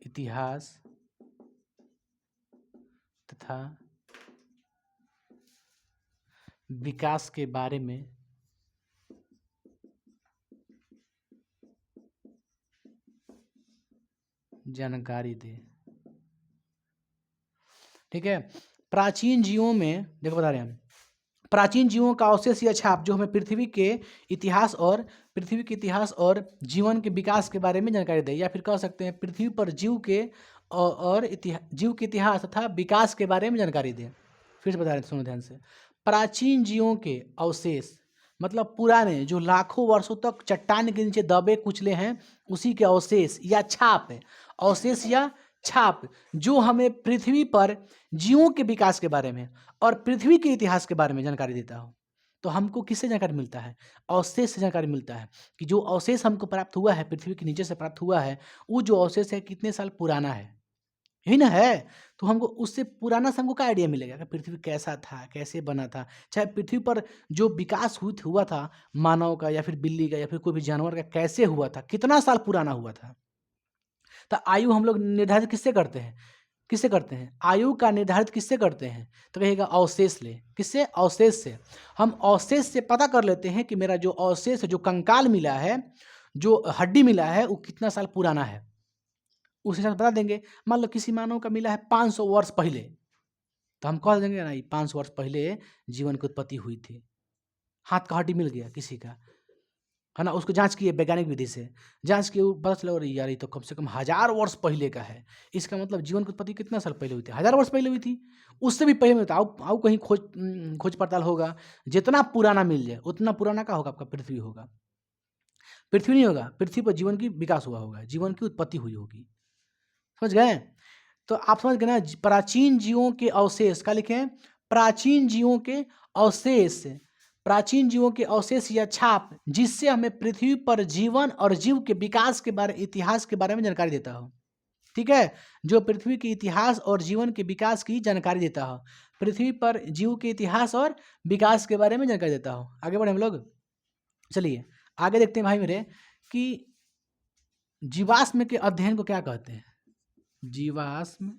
इतिहास तथा विकास के बारे में जानकारी दे। ठीक है, प्राचीन जीवों में देखो बता रहे हैं हम, प्राचीन जीवों का अवशेष या छाप जो हमें पृथ्वी के इतिहास और जीवन के विकास के बारे में जानकारी दे, या फिर कह सकते हैं पृथ्वी पर जीव के जीव के इतिहास तथा विकास के बारे में जानकारी दे। फिर से बता रहे हैं, सुनो ध्यान से। प्राचीन जीवों के अवशेष मतलब पुराने, जो लाखों वर्षों तक चट्टान के नीचे दबे कुचले हैं, उसी के अवशेष या छाप है, अवशेष या छाप जो हमें पृथ्वी पर जीवों के विकास के बारे में और पृथ्वी के इतिहास के बारे में जानकारी देता हो। तो हमको किससे जानकारी मिलता है? अवशेष से जानकारी मिलता है कि जो अवशेष हमको प्राप्त हुआ है, पृथ्वी के नीचे से प्राप्त हुआ है, वो जो अवशेष है कितने साल पुराना है, यही ना है। तो हमको उससे पुराना से हमको क्या आइडिया मिलेगा कि पृथ्वी कैसा था, कैसे बना था, चाहे पृथ्वी पर जो विकास हुआ था मानव का या फिर बिल्ली का या फिर कोई भी जानवर का, कैसे हुआ था, कितना साल पुराना हुआ था। तो आयु हम लोग निर्धारित किससे करते हैं? आयु का निर्धारित किससे करते हैं? तो कहिएगा अवशेष ले। किससे? अवशेष से। हम अवशेष से पता कर लेते हैं कि मेरा जो अवशेष है, जो कंकाल मिला है, जो हड्डी मिला है, वो कितना साल पुराना है, उस हिसाब से बता देंगे। मान लो किसी मानव का मिला है 500 वर्ष पहले, तो हम कह देंगे ना 500 वर्ष पहले जीवन की उत्पत्ति हुई थी। हाथ का हड्डी मिल गया किसी का, है ना, उसको जांच किए वैज्ञानिक विधि से, जांच किए, पता चला अरे यार ये तो कम से कम 1000 वर्ष पहले का है। इसका मतलब जीवन की उत्पत्ति कितना साल पहले हुई थी? 1000 वर्ष पहले हुई थी। उससे भी पहले में तो आओ कहीं खोज पड़ताल होगा, जितना पुराना मिल जाए उतना पुराना का होगा आपका पृथ्वी होगा। पृथ्वी नहीं होगा, पृथ्वी पर जीवन की विकास हुआ होगा, जीवन की उत्पत्ति हुई होगी। समझ गए? तो आप समझ गए ना। प्राचीन जीवों के अवशेष का लिखे, प्राचीन जीवों के अवशेष, प्राचीन जीवों के अवशेष या छाप जिससे हमें पृथ्वी पर जीवन और जीव के विकास के बारे, इतिहास के बारे में जानकारी देता हो। ठीक है, जो पृथ्वी के इतिहास और जीवन के विकास की जानकारी देता हो, पृथ्वी पर जीव के इतिहास और विकास के बारे में जानकारी देता हो। आगे बढ़े हम लोग, चलिए आगे देखते हैं भाई मेरे कि जीवाश्म के अध्ययन को क्या कहते हैं? जीवाश्म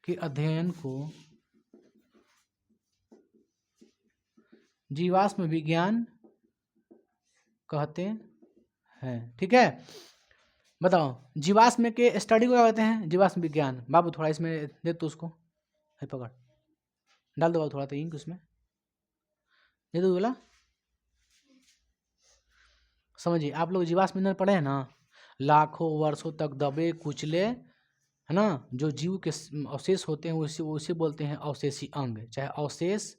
के अध्ययन को जीवाश्म विज्ञान कहते हैं। ठीक है, बताओ जीवाश्म के स्टडी को क्या कहते हैं? जीवाश्म विज्ञान। बाबू थोड़ा इसमें दे तो उसको, है पकड़, डाल दो बाबू थोड़ा तो इंक उसमें दे दो बोला। समझिए, आप लोग जीवाश्म ईंधन पढ़े हैं ना, लाखों वर्षों तक दबे कुचले, है ना, जो जीव के अवशेष होते हैं उसे बोलते हैं अवशेषी अंग, चाहे अवशेष,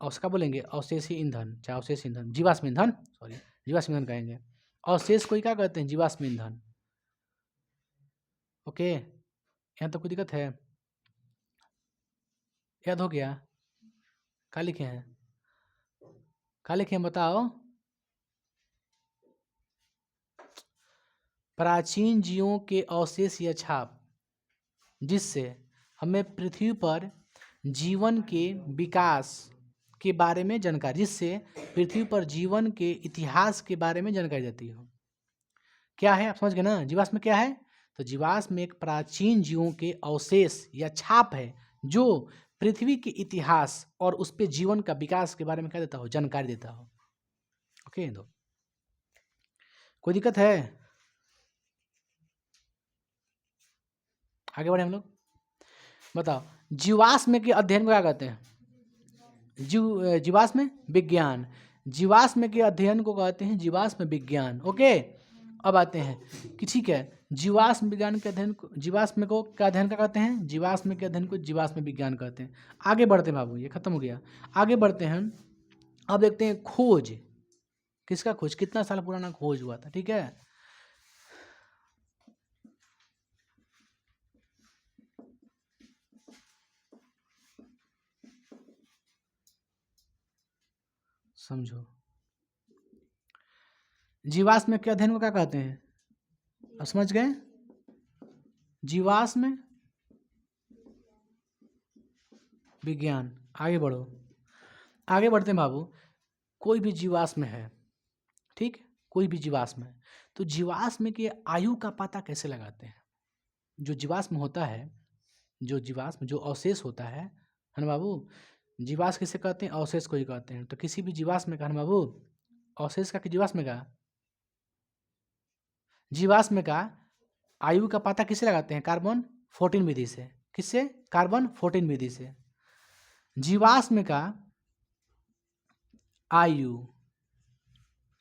उसका बोलेंगे अवशेषी ईंधन, चाहे अवशेष ईंधन, जीवाश्म ईंधन, सॉरी जीवाश्म ईंधन कहेंगे। अवशेष को क्या कहते हैं? जीवाश्म ईंधन। ओके, यहाँ तो कोई दिक्कत है? याद हो गया? क्या लिखे हैं, क्या लिखे हैं बताओ? प्राचीन जीवों के अवशेष या छाप जिससे हमें पृथ्वी पर जीवन के विकास के बारे में जानकारी, जिससे पृथ्वी पर जीवन के इतिहास के बारे में जानकारी देती हो। क्या है, आप समझ गए ना? जीवाश्म क्या है? तो जीवाश्म एक प्राचीन जीवों के अवशेष या छाप है जो पृथ्वी के इतिहास और उस पे जीवन का विकास के बारे में क्या देता हो? जानकारी देता हो। ओके, दो कोई दिक्कत है? आगे बढ़े हम लोग, बताओ जीवाश्म के अध्ययन को क्या कहते हैं? जीवाश्म विज्ञान। जीवाश्म के अध्ययन को कहते हैं जीवाश्म विज्ञान। ओके, अब आते हैं कि ठीक है, जीवाश्म विज्ञान के अध्ययन को जीवाश्म को क्या अध्ययन का कहते हैं? जीवाश्म के अध्ययन को जीवाश्म विज्ञान कहते हैं। आगे बढ़ते हैं बाबू, ये खत्म हो गया। आगे बढ़ते हैं, अब देखते हैं खोज। किसका खोज? कितना साल पुराना खोज हुआ था, ठीक है। समझो, जीवाश्म के अध्ययन को क्या कहते हैं? अब समझ गए? जीवाश्म विज्ञान। आगे बढ़ो, आगे बढ़ते हैं बाबू। कोई भी जीवाश्म है, ठीक, कोई भी जीवाश्म है, तो जीवाश्म के आयु का पता कैसे लगाते हैं? जो जीवाश्म होता है, जो जीवाश्म जो अवशेष होता है ना बाबू, जीवाश्म किसे कहते हैं? अवशेष को ही कहते हैं। तो किसी भी जीवाश्म का ना बाबू, अवशेष का कि जीवाश्म का आयु का पता किसे लगाते हैं? कार्बन 14 विधि से। किससे? कार्बन 14 विधि से। जीवाश्म का आयु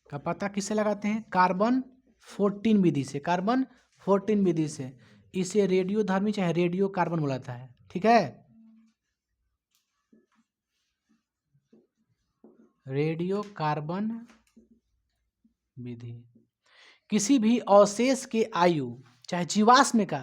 का पता किससे लगाते हैं? कार्बन 14 विधि से। कार्बन 14 विधि से। इसे रेडियोधर्मी चाहे रेडियो कार्बन बुलाता है, ठीक है। रेडियो कार्बन विधि। किसी भी अवशेष के आयु, चाहे जीवाश्म का,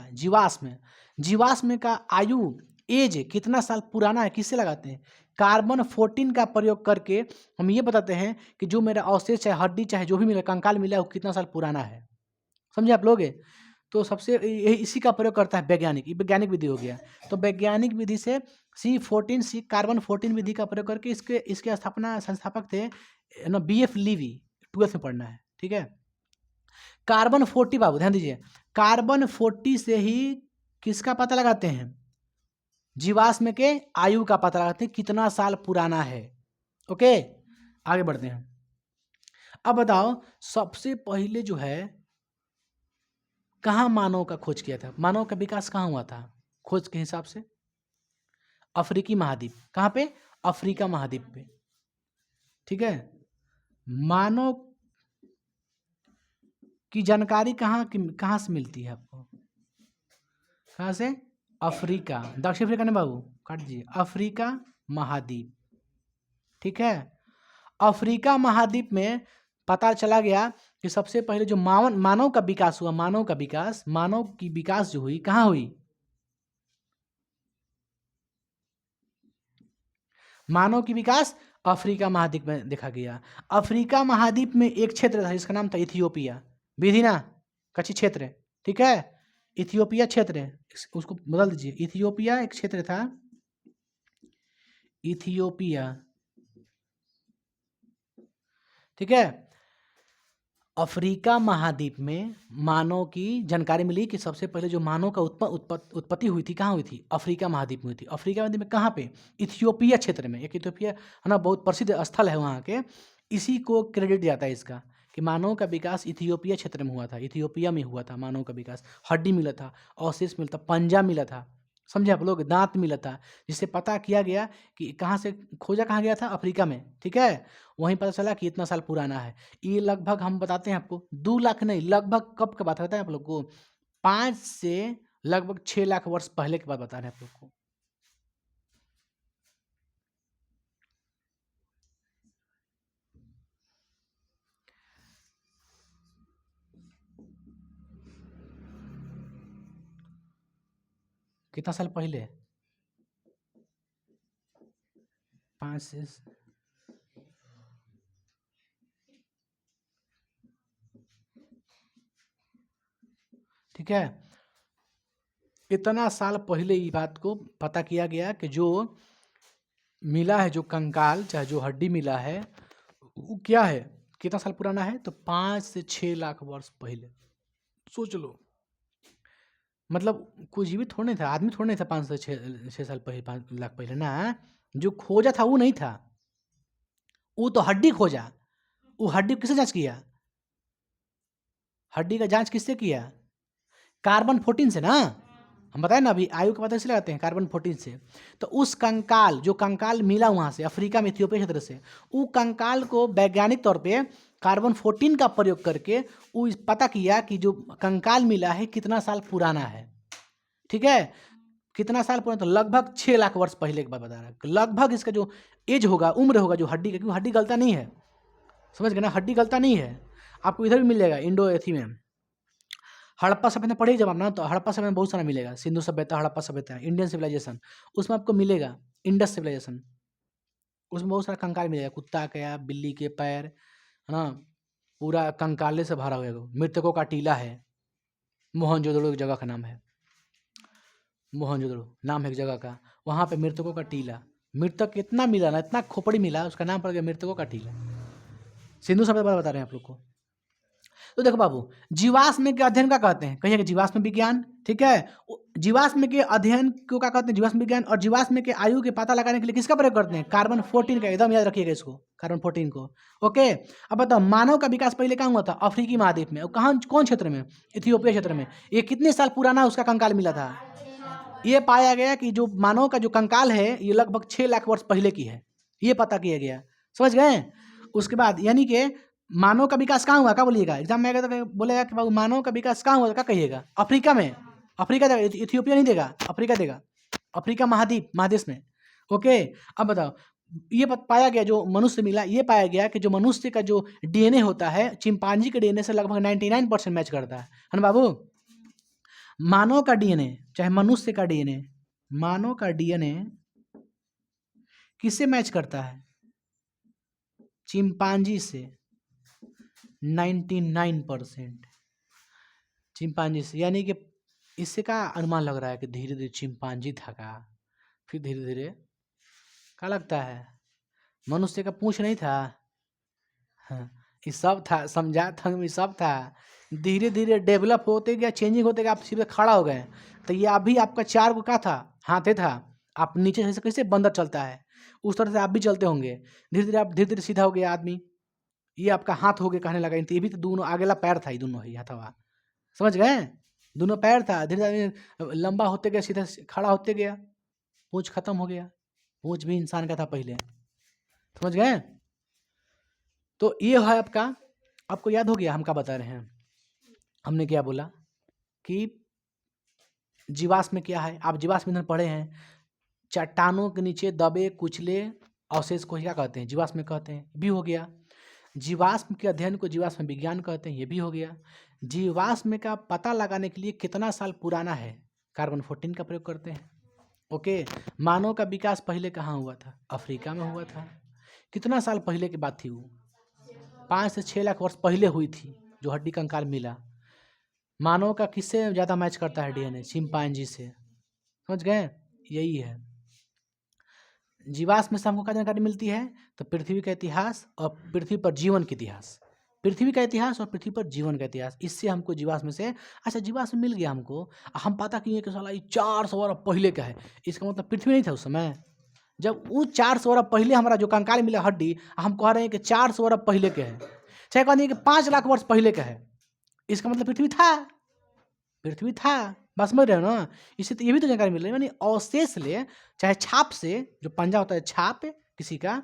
जीवाश्म का आयु, एज कितना साल पुराना है, किससे लगाते हैं? कार्बन 14 का प्रयोग करके हम ये बताते हैं कि जो मेरा अवशेष चाहे हड्डी चाहे जो भी मिला, कंकाल मिला, वो कितना साल पुराना है। समझे आप लोग? तो सबसे इसी का प्रयोग करता है वैज्ञानिक। ये वैज्ञानिक विधि हो गया। तो वैज्ञानिक विधि से कार्बन 14 विधि का प्रयोग करके इसके संस्थापक थे ना BF लीवी, 12th में पढ़ना है, ठीक है। कार्बन 40 बाबू ध्यान दीजिए, कार्बन 40 से ही किसका पता लगाते हैं? जीवाश्म के आयु का पता लगाते हैं, कितना साल पुराना है। ओके, आगे बढ़ते हैं। अब बताओ, सबसे पहले जो है कहाँ मानव का खोज किया था? मानव का विकास कहाँ हुआ था खोज के हिसाब से? अफ्रीकी महाद्वीप। कहाँ पे? अफ्रीका महाद्वीप पे, ठीक है। मानव की जानकारी कहाँ से मिलती है आपको? कहाँ से? अफ्रीका, दक्षिण अफ्रीका ने बाबू, काट दीजिए, अफ्रीका महाद्वीप, ठीक है। अफ्रीका महाद्वीप में पता चला गया कि सबसे पहले जो मानव का विकास हुआ, मानव की विकास जो हुई, कहाँ हुई? मानव की विकास अफ्रीका महाद्वीप में देखा गया। अफ्रीका महाद्वीप में एक क्षेत्र था जिसका नाम था इथियोपिया। विधि ना कच्ची क्षेत्र, ठीक है। इथियोपिया क्षेत्र, उसको बदल दीजिए, इथियोपिया एक क्षेत्र था, इथियोपिया, ठीक है। अफ्रीका महाद्वीप में मानव की जानकारी मिली कि सबसे पहले जो मानव का उत्पत्ति हुई थी, कहाँ हुई थी? अफ्रीका महाद्वीप में हुई थी। अफ्रीका महाद्वीप में कहाँ पे? इथियोपिया क्षेत्र में। एक इथियोपिया है ना, बहुत प्रसिद्ध स्थल है वहाँ के, इसी को क्रेडिट जाता है इसका कि मानव का विकास इथियोपिया क्षेत्र में हुआ था। इथियोपिया में हुआ था मानव का विकास। हड्डी मिला था, अवशेष मिला था, पंजा मिला था, समझे आप लोग, दांत मिला था, जिससे पता किया गया कि कहाँ से खोजा, कहाँ गया था? अफ्रीका में, ठीक है। वहीं पता चला कि इतना साल पुराना है। ये लगभग हम बताते हैं आपको 2 लाख नहीं, लगभग कब का बात करते हैं आप लोग को? 5 से लगभग 6 लाख वर्ष पहले की बात बता रहे हैं आप लोग को। कितना साल पहले? 5 से, ठीक है। इतना साल पहले ये बात को पता किया गया कि जो मिला है, जो कंकाल चाहे जो हड्डी मिला है, वो क्या है, कितना साल पुराना है? तो 5 से 6 लाख वर्ष पहले। सोच लो, मतलब कोई जीवित थोड़ा नहीं था, आदमी थोड़ा नहीं था 5 से 6 साल पहले, 5 लाख पहले ना। जो खोजा था वो नहीं था, वो तो हड्डी खोजा। वो हड्डी किससे जांच किया? हड्डी का जांच किससे किया? कार्बन 14 से ना। हम बताए ना अभी, आयु का पता किससे लगाते हैं? कार्बन 14 से। तो उस कंकाल, जो कंकाल मिला वहाँ से अफ्रीका में, इथियोपिया क्षेत्र से, वो कंकाल को वैज्ञानिक तौर पे कार्बन 14 का प्रयोग करके वो पता किया कि जो कंकाल मिला है कितना साल पुराना है। ठीक है, कितना साल पुराना, तो लगभग 6 लाख वर्ष पहले की बात बता रहा है। लगभग इसका जो एज होगा, उम्र होगा जो हड्डी का, क्योंकि हड्डी गलता नहीं है, समझ गए ना, हड्डी गलता नहीं है। आपको इधर भी मिल जाएगा, इंडो एथी में हड़प्पा सभ्यता पढ़िए जब आप ना, तो हड़प्पा सभ्यता में बहुत सारा मिलेगा, सिंधु सभ्यता, हड़प्पा सभ्यता, इंडियन सिविलाइजेशन, उसमें आपको मिलेगा इंडस सिविलाइजेशन, उसमें बहुत सारा कंकाल मिलेगा, कुत्ता का, बिल्ली के पैर, है ना, पूरा कंकाले से भरा हुआ। मृतकों का टीला है, मोहनजोदड़ो एक जगह का नाम है, मोहनजोदड़ो नाम है एक जगह का, वहाँ पे मृतकों का टीला, मृतक इतना मिला ना, इतना खोपड़ी मिला, उसका नाम पड़ गया मृतकों का टीला। सिंधु सभ्यता बता रहे हैं आप लोग को। तो देखो बाबू, जीवाश्म के अध्ययन का कहते हैं, कहिए कि जीवाश्म विज्ञान, ठीक है, जीवाश्म के अध्ययन को क्या कहते हैं, जीवाश्म विज्ञान। और जीवाश्म के आयु के पता लगाने के लिए किसका प्रयोग करते हैं, कार्बन 14 का, एकदम याद रखिएगा इसको, कार्बन 14 को। ओके, अब बताओ मानव का विकास पहले कहाँ हुआ था, अफ्रीकी महाद्वीप में, कहाँ, कौन क्षेत्र में, इथियोपिया क्षेत्र में। ये कितने साल पुराना उसका कंकाल मिला था, ये पाया गया कि जो मानव का जो कंकाल है ये लगभग 6 लाख वर्ष पहले की है, ये पता किया गया, समझ गए। उसके बाद यानी कि मानव का विकास कहाँ हुआ, क्या बोलिएगा, एग्जाम में अगर बोलेगा कि बाबू मानव का विकास कहाँ हुआ, क्या कहिएगा, अफ्रीका में, अफ्रीका देगा, इथियोपिया नहीं देगा, अफ्रीका देगा, अफ्रीका महाद्वीप, महादेश में। ओके, अब बताओ, ये पाया गया जो मनुष्य मिला, ये पाया गया कि जो मनुष्य का जो डीएनए होता है चिंपांजी के डीएनए से लगभग 99% मैच करता है ना बाबू। मानव का डीएनए चाहे मनुष्य का डीएनए, मानव का डीएनए किससे मैच करता है, चिंपांजी से 99% चिंपांजी से। यानी कि इससे का अनुमान लग रहा है कि धीरे धीरे चिंपांजी था का, फिर धीरे धीरे क्या लगता है मनुष्य का पूंछ नहीं था, हाँ, ये सब था, समझा था, ये सब था, धीरे धीरे डेवलप होते गया, चेंजिंग होते गया, आप सीधे खड़ा हो गए। तो ये अभी आपका 4 को क्या था, हाथे था, आप नीचे से कैसे बंदर चलता है उस तरह से आप भी चलते होंगे, धीरे धीरे आप धीरे धीरे सीधा हो गया आदमी, ये आपका हाथ हो गया कहने लगा, ये भी तो दोनों आगेला पैर था, ये दोनों ही हथवा, समझ गए, दोनों पैर था, धीरे धीरे लंबा होते गया, सीधा खड़ा होते गया, पूंछ खत्म हो गया, पूंछ भी इंसान का था पहले, समझ गए। तो ये है आपका, आपको याद हो गया हम क्या बता रहे हैं, हमने क्या बोला कि जीवाश्म क्या है, आप जीवाश्म ईंधन पढ़े हैं, चट्टानों के नीचे दबे कुचले अवशेष को क्या कहते हैं, जीवाश्म कहते हैं, भी हो गया। जीवाश्म के अध्ययन को जीवाश्म विज्ञान कहते हैं, ये भी हो गया। जीवाश्म का पता लगाने के लिए कितना साल पुराना है, कार्बन 14 का प्रयोग करते हैं। ओके, मानव का विकास पहले कहाँ हुआ था, अफ्रीका में हुआ था, कितना साल पहले की बात थी वो, 5 से 6 लाख वर्ष पहले हुई थी जो हड्डी कंकाल मिला। मानव का किससे ज़्यादा मैच करता है डीएनए, चिंपांजी से, समझ गए, यही है। जीवाश्म से हमको क्या जानकारी मिलती है, तो पृथ्वी का इतिहास और पृथ्वी पर जीवन का इतिहास, पृथ्वी का इतिहास और पृथ्वी पर जीवन का इतिहास, इससे हमको जीवाश्म से, अच्छा जीवाश्म मिल गया हमको, हम पता किए कि साला ये 400 वर्ष पहले का है, इसका मतलब पृथ्वी नहीं था उस समय, जब वो 400 वर्ष पहले हमारा जो कंकाल मिला हड्डी, हम कह रहे हैं कि 400 वर्ष पहले के है, चाहे कह दिए कि 5 लाख वर्ष पहले का है, इसका मतलब पृथ्वी था, पृथ्वी था, बस समझ रहे हो ना। इससे तो ये भी तो जानकारी मिल रही है, यानी अवशेष ले, चाहे छाप से, जो पंजा होता है छाप किसी का,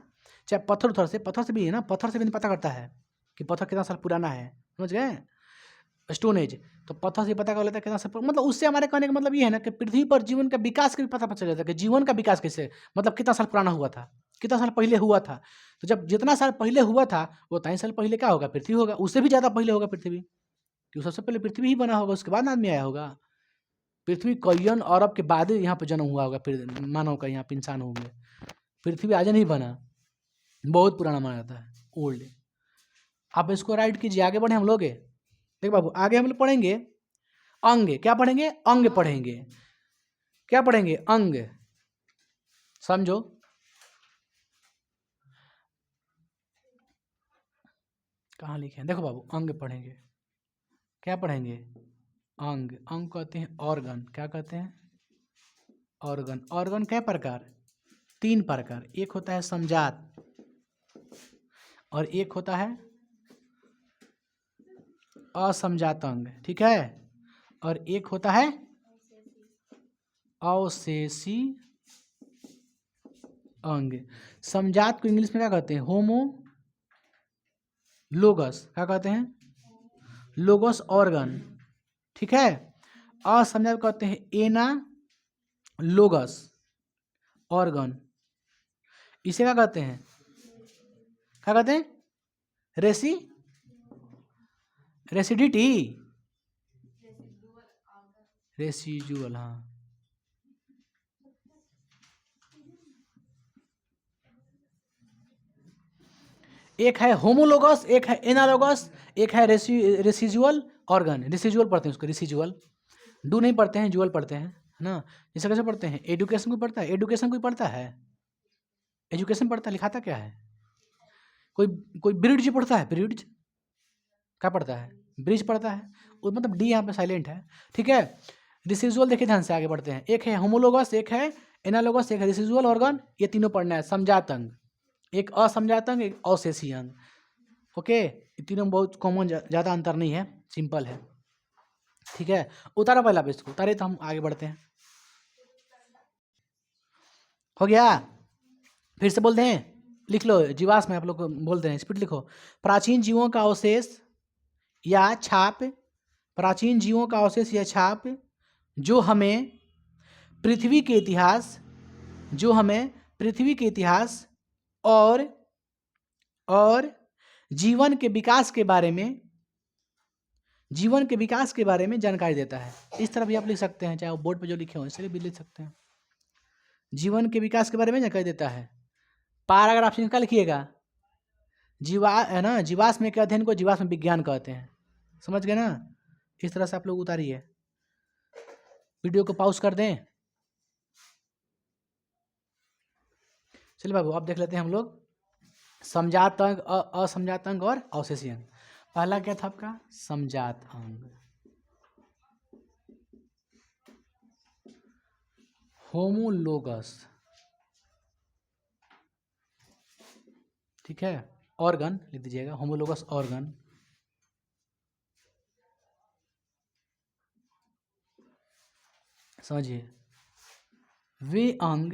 चाहे पत्थर उथर से, पत्थर से भी है ना, पत्थर से भी पता करता है कि पत्थर कितना साल पुराना है, समझ गए, स्टोन एज, तो पत्थर से पता कर लेता है कितना साल, मतलब उससे हमारे कहने का मतलब ये है ना कि पृथ्वी पर जीवन का विकास का भी पता चल जाता है कि जीवन का विकास कैसे, मतलब कितना साल पुराना हुआ था, कितना साल पहले हुआ था। तो जब जितना साल पहले हुआ था वो 23 साल पहले क्या होगा, पृथ्वी होगा, उससे भी ज़्यादा पहले होगा पृथ्वी, क्यों सबसे पहले पृथ्वी ही बना होगा, उसके बाद आदमी आया होगा, पृथ्वी कईयन अरब के बाद ही यहाँ पे जन्म हुआ होगा, फिर मानव का यहाँ पे इंसान हो गए, पृथ्वी आज नहीं बना, बहुत पुराना माना जाता है, ओल्ड। आप इसको राइट कीजिए, आगे बढ़े हम लोग, देख बाबू आगे हम लोग पढ़ेंगे अंग, क्या पढ़ेंगे, अंग पढ़ेंगे, क्या पढ़ेंगे, अंग, समझो, कहाँ लिखे हैं, देखो बाबू अंग पढ़ेंगे, क्या पढ़ेंगे, अंग, अंग कहते हैं ऑर्गन, क्या कहते हैं, ऑर्गन, ऑर्गन कै प्रकार, 3 प्रकार, एक होता है समजात, और एक होता है असमजात अंग, ठीक है, और एक होता है अवशेषी अंग। समजात को इंग्लिश में क्या कहते हैं, होमो लोगस, क्या कहते हैं? लोगस ऑर्गन, ठीक है। असमझात कहते हैं एना लोगस ऑर्गन। इसे क्या कहते हैं? क्या कहते हैं? रेसिडिटी, रेसिजुअल, हाँ। एक है होमोलोगस, एक है एनालोगस, एक है रेसिजुअल ऑर्गन। रेसिजुअल पढ़ते हैं उसको, रेसिजुअल। डू नहीं पढ़ते हैं, जुअल पढ़ते हैं, है ना। इसे कैसे पढ़ते हैं? एडुकेशन को पढ़ता है, एडुकेशन कोई पढ़ता है? एजुकेशन पढ़ता है, लिखाता क्या है? कोई कोई ब्रिड्ज पढ़ता है? ब्रिड्ज क्या पढ़ता है? ब्रिज पढ़ता है। वो मतलब डी यहाँ पे साइलेंट है, ठीक है। रिसिजुअल देखिए ध्यान से, आगे बढ़ते हैं। एक है होमोलोगस, एक है एनालोगस, एक है रिसिजुअल ऑर्गन। ये तीनों पढ़ना है। समझात अंग, एक असमझात अंग, एक अवशेषी अंग। ओके, ये तीनों बहुत कॉमन, ज़्यादा अंतर नहीं है, सिंपल है, ठीक है। उतारा पहला पेज को, उतारे तो हम आगे बढ़ते हैं। हो गया? फिर से बोलते हैं, लिख लो जीवाश्म में, आप लोग बोलते हैं, स्पीड लिखो। प्राचीन जीवों का अवशेष या छाप, प्राचीन जीवों का अवशेष या छाप जो हमें पृथ्वी के इतिहास, जो हमें पृथ्वी के इतिहास और जीवन के विकास के बारे में, जीवन के विकास के बारे में जानकारी देता है। इस तरह भी आप लिख सकते हैं, चाहे वो बोर्ड पर जो लिखे हो इसलिए भी लिख सकते हैं। जीवन के विकास के बारे में जानकारी देता है। पैराग्राफ इनका लिखिएगा, है ना, जीवाश्म के अध्ययन को जीवाश्म विज्ञान कहते हैं। समझ गए ना? इस तरह से आप लोग उतारिए। वीडियो को पॉज कर दें। चलिए बाबू, अब देख लेते हैं हम लोग समझात अंग, असमझात अंग और अवशेषी अंग। पहला क्या था आपका? समझात अंग। होमोलोगस, ठीक है। ऑर्गन लिख दीजिएगा, होमोलोगस ऑर्गन। समझिए, वे अंग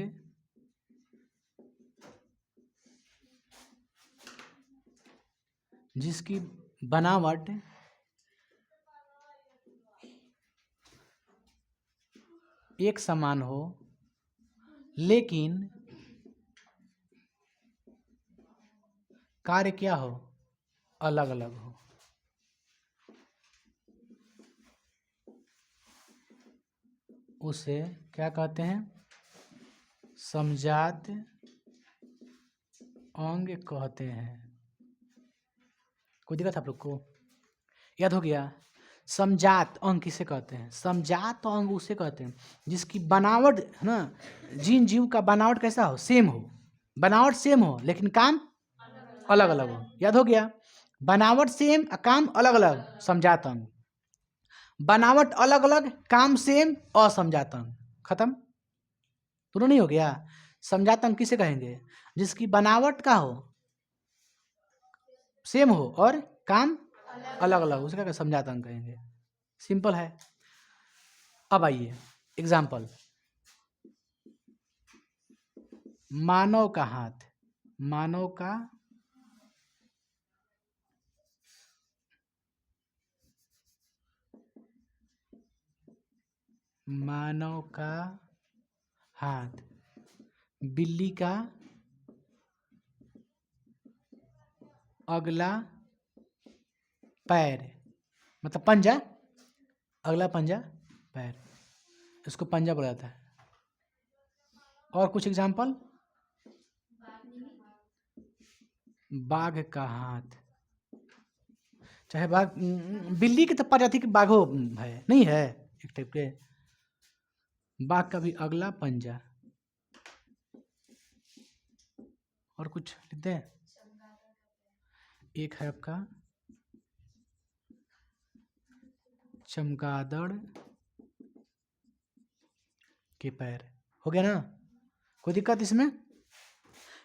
जिसकी बनावट एक समान हो लेकिन कार्य क्या हो? अलग अलग हो। उसे क्या कहते हैं? समझात अंग कहते हैं। कोई दिक्कत आप लोग को? याद हो गया? समझात अंग किसे कहते हैं? समझात अंग उसे कहते हैं जिसकी बनावट, है ना, जिन जीव का बनावट कैसा हो? सेम हो। बनावट सेम हो लेकिन काम अलग अलग हो। याद हो गया? बनावट सेम, काम अलग अलग, समझात अंग। बनावट अलग अलग, काम सेम, असमझात अंग। खत्म? दोनों नहीं हो गया? समझात अंग किसे कहेंगे? जिसकी बनावट का हो, सेम हो, और काम अलग अलग, उसे क्या समझात अंग कहेंगे। सिंपल है। अब आइए एग्जाम्पल। मानव का हाथ, मानव का हाथ, बिल्ली का अगला पैर, मतलब पंजा, अगला पंजा पैर, इसको पंजा बोला जाता है। और कुछ एग्जाम्पल? बाघ का हाथ, चाहे बाघ, बिल्ली की तो प्रजाति के बाघो है, नहीं है एक टाइप के। बाघ का भी अगला पंजा। और कुछ लिखते हैं? एक है आपका चमगादड़ के पैर। हो गया ना? कोई दिक्कत इसमें?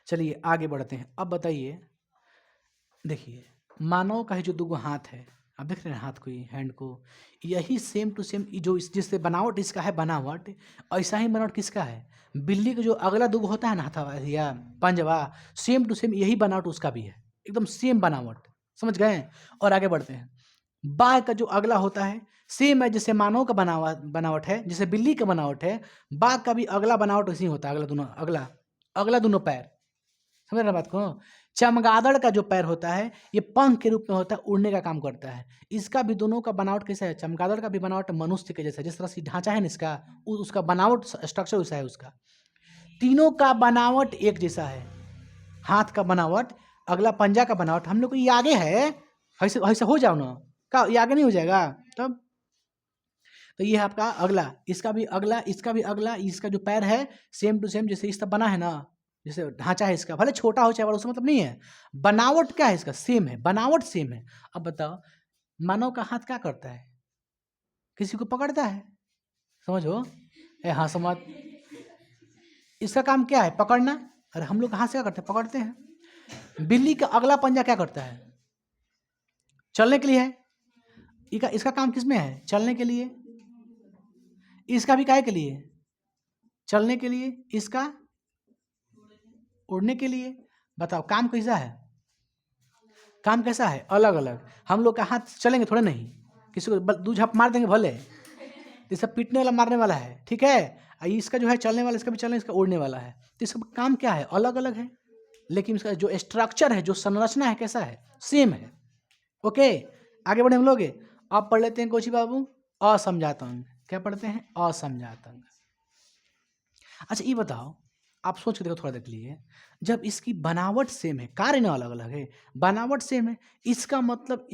चलिए आगे बढ़ते हैं। अब बताइए, देखिए मानव का ही जो दो हाथ है, आप देख रहे हैं हाथ को, हैंड को, यही सेम टू सेम जो जिससे बनावट इसका है, बनावट ऐसा ही बनावट किसका है? बिल्ली का जो अगला दुग होता है ना, हथवा या पंजवा, सेम टू सेम यही बनावट उसका भी है, एकदम सेम बनावट। समझ गए? और आगे बढ़ते हैं। बाघ का जो अगला होता है सेम है, जैसे मानव का बनावट है, जैसे बिल्ली का बनावट है, बाघ का भी अगला बनावट वैसे ही होता है। अगला दोनों पैर, समझ रहे बात को? चमगादड़ का जो पैर होता है ये पंख के रूप में होता है, उड़ने का काम करता है। इसका भी दोनों का बनावट कैसा है? चमगादड़ का भी बनावट मनुष्य के जैसा, जिस तरह से ढांचा है ना इसका, उसका बनावट स्ट्रक्चर वैसा है उसका। तीनों का बनावट एक जैसा है। हाथ का बनावट, अगला पंजा का बनावट, हम लोग को ये आगे है, ऐसे ऐसे हो जाओ ना, का ये आगे नहीं हो जाएगा तब? तो ये है आपका अगला, इसका भी अगला, इसका भी अगला, इसका जो पैर है सेम टू सेम जैसे इस तरह बना है ना, जैसे ढांचा है इसका, भले छोटा हो चाहे बड़ा, उसका मतलब नहीं है। बनावट क्या है इसका? सेम है, बनावट सेम है। अब बताओ मानव का हाथ क्या करता है? किसी को पकड़ता है, समझो? हाँ समझ। इसका काम क्या है? पकड़ना। अरे हम लोग हाथ से क्या करते हैं? पकड़ते हैं। बिल्ली का अगला पंजा क्या करता है? चलने के लिए है। इसका काम किस में है? चलने के लिए। इसका भी काहे के लिए? चलने के लिए। इसका उड़ने के लिए। बताओ काम कैसा है? काम कैसा है? अलग अलग। हम लोग का हाथ चलेंगे थोड़े नहीं, किसी को दू झप मार देंगे भले, ये सब पीटने वाला मारने वाला है, ठीक है? इसका जो है चलने वाला, इसका भी चलने, इसका उड़ने वाला है। तो इसका काम क्या है? अलग अलग है, लेकिन इसका जो स्ट्रक्चर है, जो संरचना है, कैसा है? सेम है। ओके, आगे बढ़े हम लोग। अब पढ़ लेते हैं कोची बाबू, असमझात अंग। क्या पढ़ते हैं? असमझात अंग। अच्छा ये बताओ, आप सोच के देखो थोड़ा देख लिए, जब इसकी बनावट सेम है, कार्य ना अलग अलग है, बनावट सेम है, इसका मतलब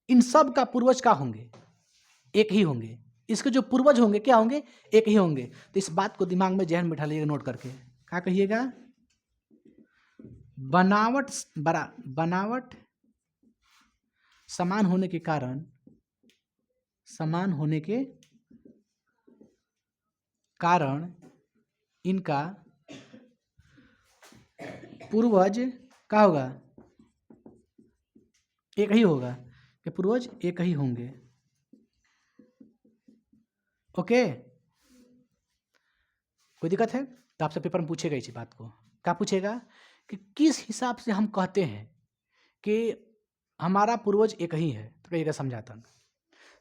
इन सब का पूर्वज क्या होंगे? एक ही होंगे। इसके जो पूर्वज होंगे क्या होंगे? एक ही होंगे। तो इस बात को दिमाग में जहन बिठा लीजिएगा, नोट करके। क्या कहिएगा? बनावट समान होने के कारण इनका पूर्वज क्या होगा? एक ही होगा, कि पूर्वज एक ही होंगे। ओके, कोई दिक्कत है? तो आपसे पेपर में पूछेगा इसी बात को। क्या पूछेगा? कि किस हिसाब से हम कहते हैं कि हमारा पूर्वज एक ही है? तो कहिएगा समझात अंग।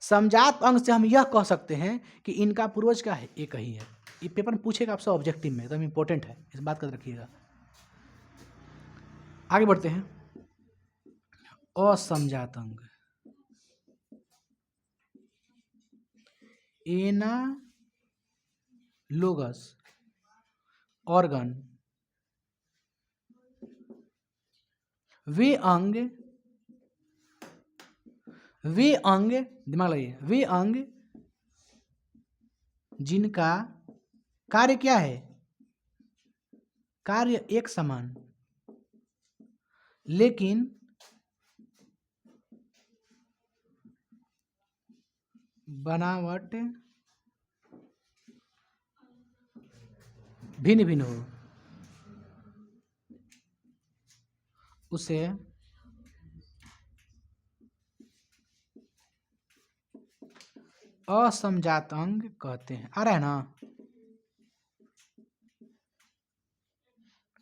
समझात अंग से हम यह कह सकते हैं कि इनका पूर्वज क्या है? एक ही है। ये पेपर में पूछेगा आपसे ऑब्जेक्टिव में, एकदम इंपॉर्टेंट है, इस बात का रखिएगा। आगे बढ़ते हैं। असमझात अंग, एनालोगस ऑर्गन, वे अंग, दिमाग लगाइए, वे अंग जिनका कार्य क्या है? कार्य एक समान, लेकिन बनावट भिन्न भिन्न हो, उसे असमझात अंग कहते हैं। आ रहा है ना?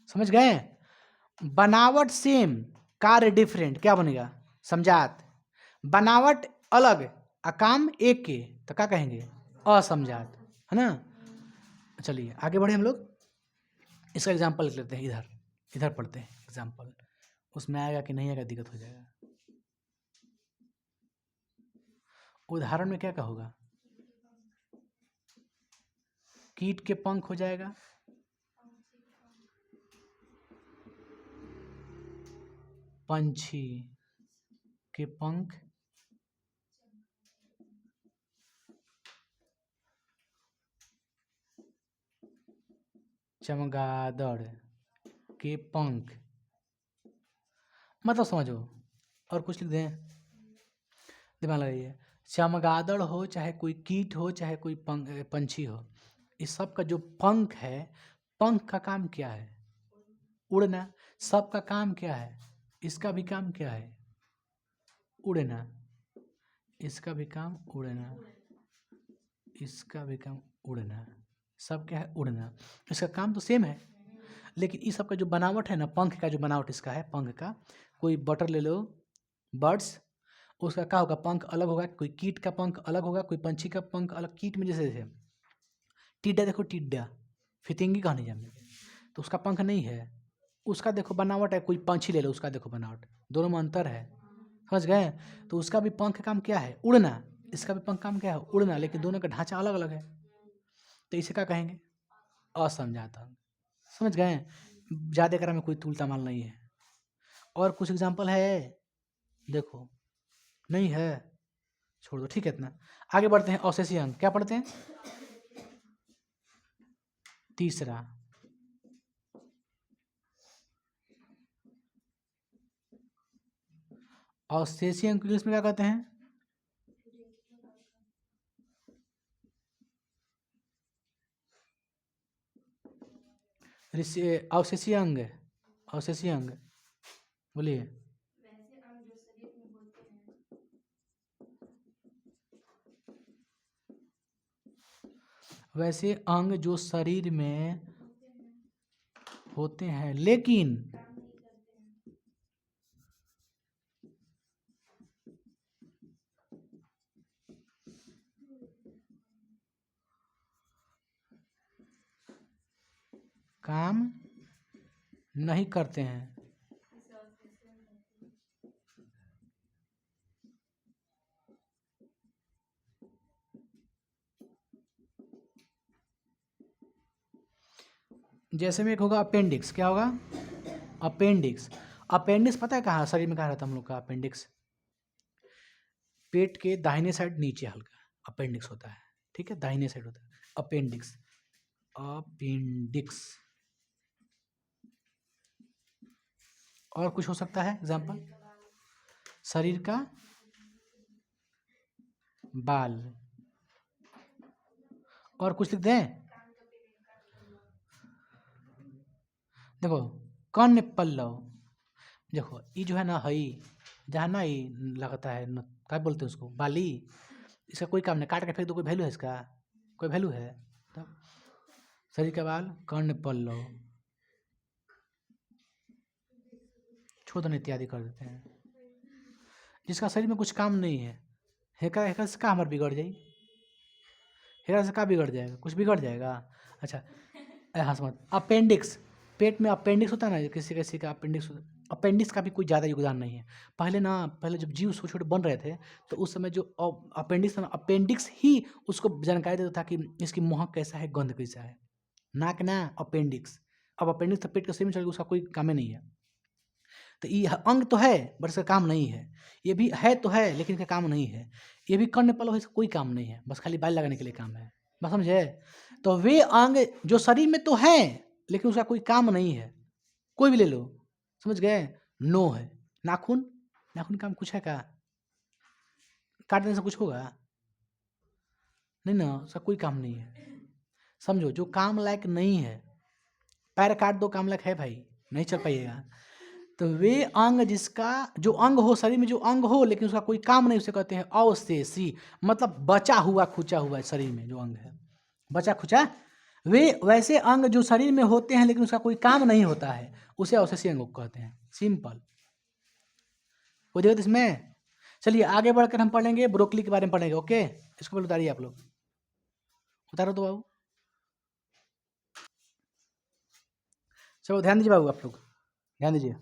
समझ गए? बनावट सेम, कार्य डिफरेंट, क्या बनेगा? समझात। बनावट अलग, काम एक के, तो क्या कहेंगे? असमझात, है ना? चलिए आगे बढ़े हम लोग। इसका एग्जाम्पल लिख लेते हैं, इधर पढ़ते हैं एग्जाम्पल, उसमें आएगा कि नहीं आएगा दिक्कत हो जाएगा। उदाहरण में क्या होगा? कीट के पंख हो जाएगा, पंछी के पंख, चमगादड़ के पंख, मतलब समझो। और कुछ लिख दें, दिमाग लगाइए। चमगादड़ हो, चाहे कोई कीट हो, चाहे कोई पंछी हो, इस सब का जो पंख है, पंख का काम क्या है? उड़ना। सबका काम क्या है? इसका भी काम क्या है? उड़ना। इसका भी काम उड़ना, इसका भी काम उड़ना, सब क्या है? उड़ना। इसका काम तो सेम है, लेकिन इस सब का जो बनावट है ना, पंख का जो बनावट इसका है, पंख का, कोई बटर ले लो, बर्ड्स, उसका क्या होगा, पंख अलग होगा, कोई कीट का पंख अलग होगा, कोई पंछी का पंख अलग। कीट में जैसे टिड्डा, देखो टिड्डा, फितिंगी कहने जाने, तो उसका पंख नहीं है, उसका देखो बनावट है, कोई पंछी ले लो, उसका देखो बनावट, दोनों में अंतर है, समझ गए। तो उसका भी पंख काम क्या है, उड़ना, इसका भी पंख काम क्या है, उड़ना, लेकिन दोनों का ढांचा अलग अलग है, तो इसे क्या कहेंगे, असमझाता अंग। समझ गए, ज़्यादा करा में कोई तूल तमाल नहीं है। और कुछ एग्जाम्पल है, देखो नहीं है, छोड़ दो, ठीक है इतना। आगे बढ़ते हैं, अवशेषीय अंग क्या पढ़ते हैं, तीसरा, अवशेषीय अंग इंग्लिश में क्या कहते हैं, अवशेषीय अंग, अवशेषीय अंग, बोलिए। वैसे अंग जो शरीर में होते हैं लेकिन काम नहीं करते हैं, जैसे में एक होगा अपेंडिक्स, क्या होगा, अपेंडिक्स। अपेंडिक्स पता है कहाँ शरीर में, कहाँ रहता है हम लोग का अपेंडिक्स, पेट के दाहिने साइड नीचे हल्का अपेंडिक्स होता है, ठीक है, दाहिने साइड होता है अपेंडिक्स, अपेंडिक्स। और कुछ हो सकता है एग्जाम्पल, शरीर का बाल, और कुछ लिख दें, देखो कर्ण पल्लव, देखो ये जो है ना, हई जहाँ ना ये लगता है न, क्या बोलते हैं उसको, बाली, इसका कोई काम नहीं, काट के फेंक दो, कोई वैल्यू है इसका, कोई वैल्यू है, तो शरीर का बाल, कर्ण पल्लव, छोदन इत्यादि कर देते हैं। जिसका शरीर में कुछ काम नहीं है, हेकर हेकर से का हमार बिगड़ जाई, हेकर से का बिगड़ जाएगा, कुछ बिगड़ जाएगा। अच्छा हंस मत, अपेंडिक्स, पेट में अपेंडिक्स होता है ना, किसी किसी का अपेंडिक्स, अपेंडिक्स का भी कोई ज़्यादा योगदान नहीं है। पहले ना, पहले जब जीव छोटे छोटे बन रहे थे, तो उस समय जो अपेंडिक्स था ना, अपेंडिक्स ही उसको जानकारी देता था कि इसकी महक कैसा है, गंध कैसा है, नाक ना अपेंडिक्स। अब अपेंडिक्स तो पेट के शरीर में चल गया, उसका कोई काम ही नहीं है। तो ये अंग तो है बट इसका काम नहीं है, ये भी है तो है लेकिन इसका काम नहीं है, ये भी कर्ण पल्लव है, इसका कोई काम नहीं है, बस खाली बाल लगाने के लिए काम है, बस समझे। तो वे अंग जो शरीर में तो है लेकिन उसका कोई काम नहीं है, कोई भी ले लो, समझ गए। नो है, नाखून, नाखून काम कुछ है क्या, काटने से कुछ होगा नहीं ना, उसका कोई काम नहीं है। समझो जो काम लायक नहीं है, पैर काट दो, काम लायक है भाई, नहीं चल पाइएगा। तो वे अंग जिसका जो अंग हो, शरीर में जो अंग हो लेकिन उसका कोई काम नहीं, उसे कहते हैं अवशेषी, मतलब बचा हुआ खुचा हुआ शरीर में जो अंग है, बचा खुचा, वे वैसे अंग जो शरीर में होते हैं लेकिन उसका कोई काम नहीं होता है, उसे अवशेषी अंग कहते हैं, सिंपल। कोई दिक्कत इसमें। चलिए आगे बढ़कर हम पढ़ेंगे ब्रोकली के बारे में पढ़ेंगे, ओके। इसको पहले उतारिए आप लोग, उतारो तो बाबू, चलो ध्यान दीजिए बाबू, आप लोग ध्यान दीजिए।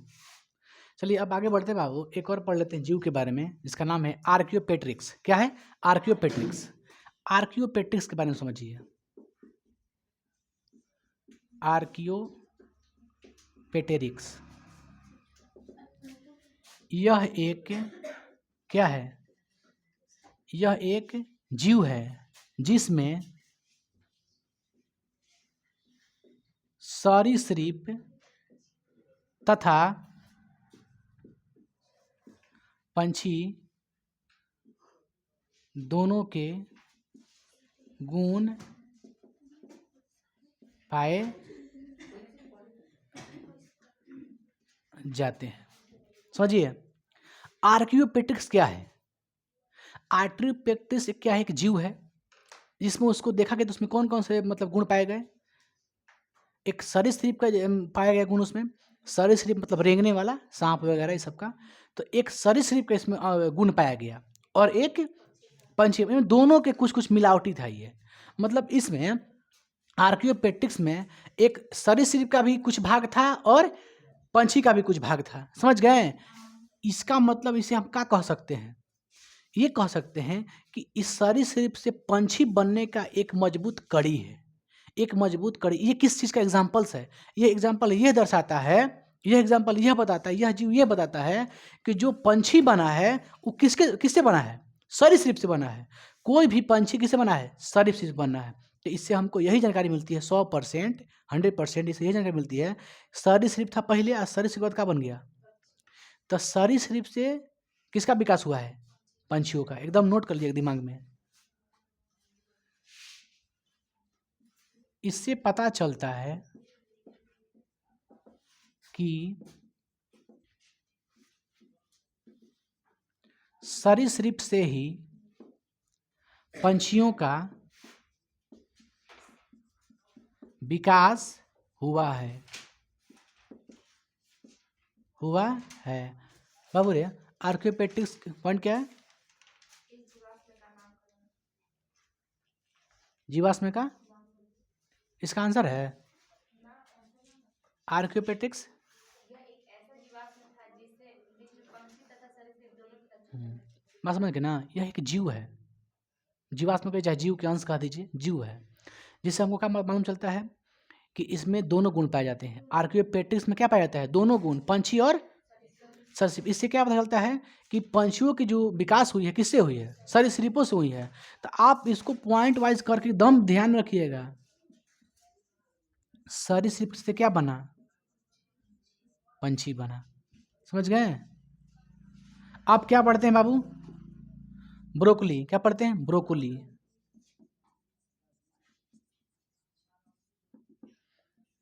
चलिए अब आगे बढ़ते हैं बाबू, एक और पढ़ लेते हैं जीव के बारे में, जिसका नाम है आर्कियोपेट्रिक्स। क्या है, आर्कियोपेट्रिक्स। आर्कियोपेट्रिक्स के बारे में समझिए, आर्कियोपेटेरिक्स, यह एक क्या है, यह एक जीव है जिसमें सरीसृप तथा पंछी दोनों के गुण पाए जाते हैं। समझिए आर्कियोपेट्रिक्स क्या है। आर्कियोपेट्रिक्स क्या है, एक जीव है जिसमें उसको देखा गया तो उसमें कौन कौन से मतलब गुण पाए गए, एक सरीसृप का पाया गया गुण उसमें, सरीसृप मतलब रेंगने वाला, सांप वगैरह ये सब का। तो एक सरीसृप का इसमें गुण पाया गया और एक पंछी, दोनों के कुछ कुछ मिलावटी था ये। मतलब इसमें आर्कियोपेक्टिक्स में एक सरीसृप का भी कुछ भाग था और पंछी का भी कुछ भाग था, समझ गए। इसका मतलब इसे हम क्या कह सकते हैं, ये कह सकते हैं कि इस सरीसृप से पंछी बनने का एक मजबूत कड़ी है, एक मजबूत कड़ी। ये किस चीज़ का एग्जाम्पल्स है, ये एग्जाम्पल ये दर्शाता है, यह एग्जाम्पल यह बताता है, यह जीव ये बताता है कि जो पंछी बना है वो किससे बना है, सरीसृप से बना है। कोई भी पंछी किससे बना है, सरीसृप से बना है। तो इससे हमको यही जानकारी मिलती है 100%, 100% इससे यही जानकारी मिलती है, सरीसृप था पहले और सरीसृप के बाद क्या बन गया। तो सरीसृप से किसका विकास हुआ है, पंछियों का। एकदम नोट कर लिया दिमाग में। इससे पता चलता है कि सरीसृप से ही पंछियों का विकास हुआ है, हुआ है। बाबू रे, आर्कियोपेक्टिक्स पॉइंट क्या है, जीवाश्म का इसका आंसर है आर्कियोपेक्टिक्स। बात समझ गए ना, यह एक जीव है, जीवाश्म के चाहे जीव के अंश कह दीजिए, जीव है, जिससे हमको क्या मालूम चलता है कि इसमें दोनों गुण पाए जाते हैं। आर्कियोपेक्टिक्स में क्या पाया जाता है, दोनों गुण, पंछी और सरीसृप। इससे क्या पता चलता है कि पंछियों की जो विकास हुई है किससे हुई है, सरीसृपों से हुई है। तो आप इसको पॉइंट वाइज करके एकदम ध्यान में रखिएगा। सरीसृप से क्या बना, पंछी बना, समझ गए। आप क्या पढ़ते हैं बाबू, ब्रोकली, क्या पढ़ते हैं, ब्रोकली।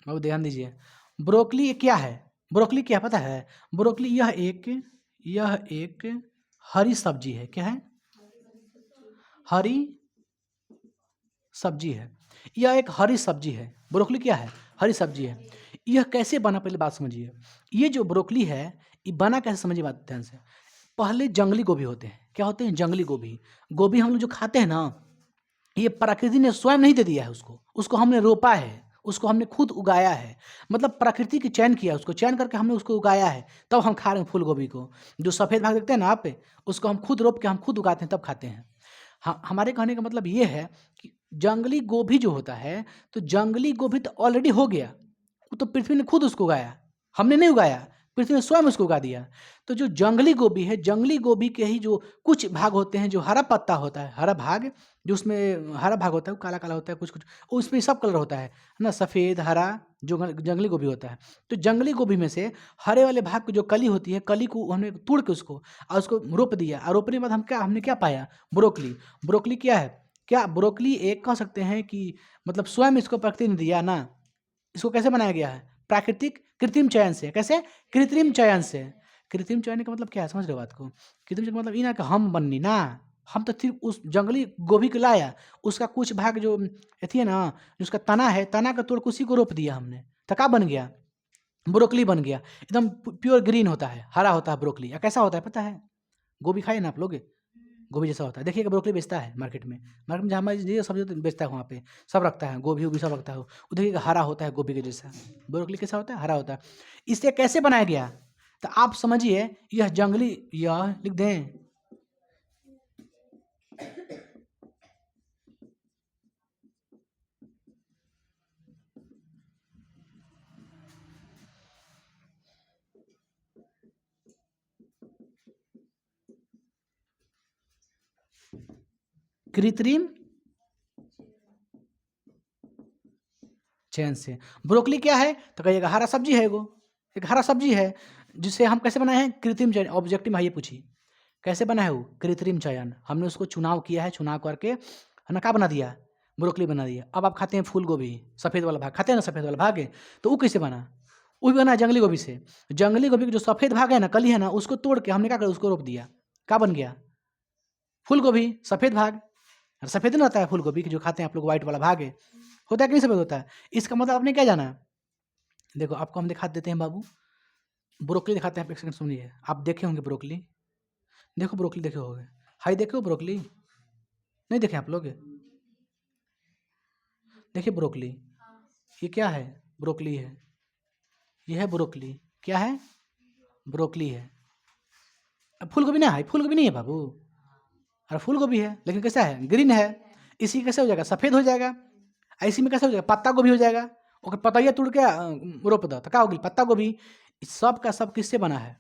बाबू ध्यान दीजिए, ब्रोकली क्या है, ब्रोकली क्या पता है, ब्रोकली यह एक हरी सब्जी है। क्या है, हरी सब्जी है, यह एक हरी सब्जी है। ब्रोकली क्या है, हरी सब्जी है। यह कैसे बना, पहले बात समझिए। ये जो ब्रोकली है ये बना कैसे, समझिए बात ध्यान से। पहले जंगली गोभी होते हैं, क्या होते हैं, जंगली गोभी। गोभी हम लोग जो खाते हैं ना, ये प्रकृति ने स्वयं नहीं दे दिया है उसको हमने रोपा है, उसको हमने खुद उगाया है। मतलब प्रकृति की चयन किया, उसको चयन करके हमने उसको उगाया है, तब हम खा रहे हैं फूल गोभी को। जो सफ़ेद भाग देखते हैं ना आप, उसको हम खुद रोप के हम खुद उगाते हैं तब खाते हैं। हमारे कहने का मतलब ये है कि जंगली गोभी जो होता है, तो जंगली गोभी तो ऑलरेडी हो गया, वो तो पृथ्वी ने खुद उसको उगाया, हमने नहीं उगाया, पृथ्वी ने स्वयं उसको उगा दिया। तो जो जंगली गोभी है, जंगली गोभी के ही जो कुछ भाग होते हैं, जो हरा पत्ता होता है, हरा भाग, जो उसमें हरा भाग होता है वो काला काला होता है, कुछ कुछ उसमें सब कलर होता है ना, सफ़ेद हरा, जो जंगली गोभी होता है। तो जंगली गोभी में से हरे वाले भाग की जो कली होती है, कली को हमने तोड़ के उसको और उसको रोप दिया, और रोपने के बाद हमने क्या पाया, ब्रोकली। ब्रोकली क्या है, क्या ब्रोकली एक कह सकते हैं कि मतलब स्वयं इसको प्रकृति ने दिया ना, इसको कैसे बनाया गया है, प्राकृतिक कृत्रिम चयन से। कैसे, कृत्रिम चयन से। कृत्रिम चयन का मतलब क्या है, समझ रहे हो बात को। कृत्रिम चयन का मतलब ये ना कि हम बननी ना, हम तो सिर्फ उस जंगली गोभी को लाया, उसका कुछ भाग जो अथी है ना, जो उसका तना है, तना का तोड़ के उसी को रोप दिया हमने, तो क्या बन गया, ब्रोकली बन गया। एकदम प्योर ग्रीन होता है, हरा होता है ब्रोकली। या कैसा होता है पता है, गोभी खाए ना आप लोग, गोभी जैसा होता है। देखिएगा ब्रोकली बेचता है मार्केट में जहाँ हमारी ये सब्जी बेचता है, वहाँ पे सब रखता है, गोभी वोभी सब रखता है। वो देखिएगा हरा होता है गोभी के जैसा। ब्रोकली कैसा होता है, हरा होता है। इसे कैसे बनाया गया, तो आप समझिए, यह जंगली, यह लिख दें, कृत्रिम चयन से। ब्रोकली क्या है, तो कहिएगा हरा सब्जी है, वो एक हरा सब्जी है, जिसे हम कैसे बनाए हैं, कृत्रिम चयन। ऑब्जेक्टिव आइए पूछिए, कैसे बना है वो, कृत्रिम चयन। हमने उसको चुनाव किया है, चुनाव करके है ना, क्या बना दिया, ब्रोकली बना दिया। अब आप खाते हैं फूल गोभी, सफ़ेद वाला भाग खाते हैं ना, सफ़ेद वाला भाग है, तो वो कैसे बना, वो भी बना जंगली गोभी से। जंगली गोभी का जो सफ़ेद भाग है ना, कली है ना, उसको तोड़ के हमने क्या कर उसको रोप दिया, क्या बन गया, फूल गोभी, सफ़ेद भाग। सफ़ेद नहीं होता है फूल गोभी की जो खाते हैं आप लोग, व्हाइट वाला भाग है, होता है कि नहीं सफ़ेद होता है। इसका मतलब आपने क्या जाना, देखो आपको हम दिखा देते हैं बाबू, ब्रोकली दिखाते हैं, आप एक सेकंड सुनिए। आप देखे होंगे ब्रोकली, देखो ब्रोकली देखे होंगे, हाई देखे हो ब्रोकली, नहीं देखे आप लोग? देखिए ब्रोकली, ये क्या है? ब्रोकली है, ये है ब्रोकली, क्या है? ब्रोकली है। अब फूल गोभी ना है, फूल गोभी नहीं है बाबू, अरे फूल गोभी है लेकिन कैसा है? ग्रीन है। इसी कैसे हो जाएगा? सफ़ेद हो जाएगा। इसी में कैसे हो जाएगा? पत्ता गोभी हो जाएगा। ओके, पतैया तोड़ के रोप दो तो क्या होगी? पत्ता गोभी। सब का सब किससे बना है?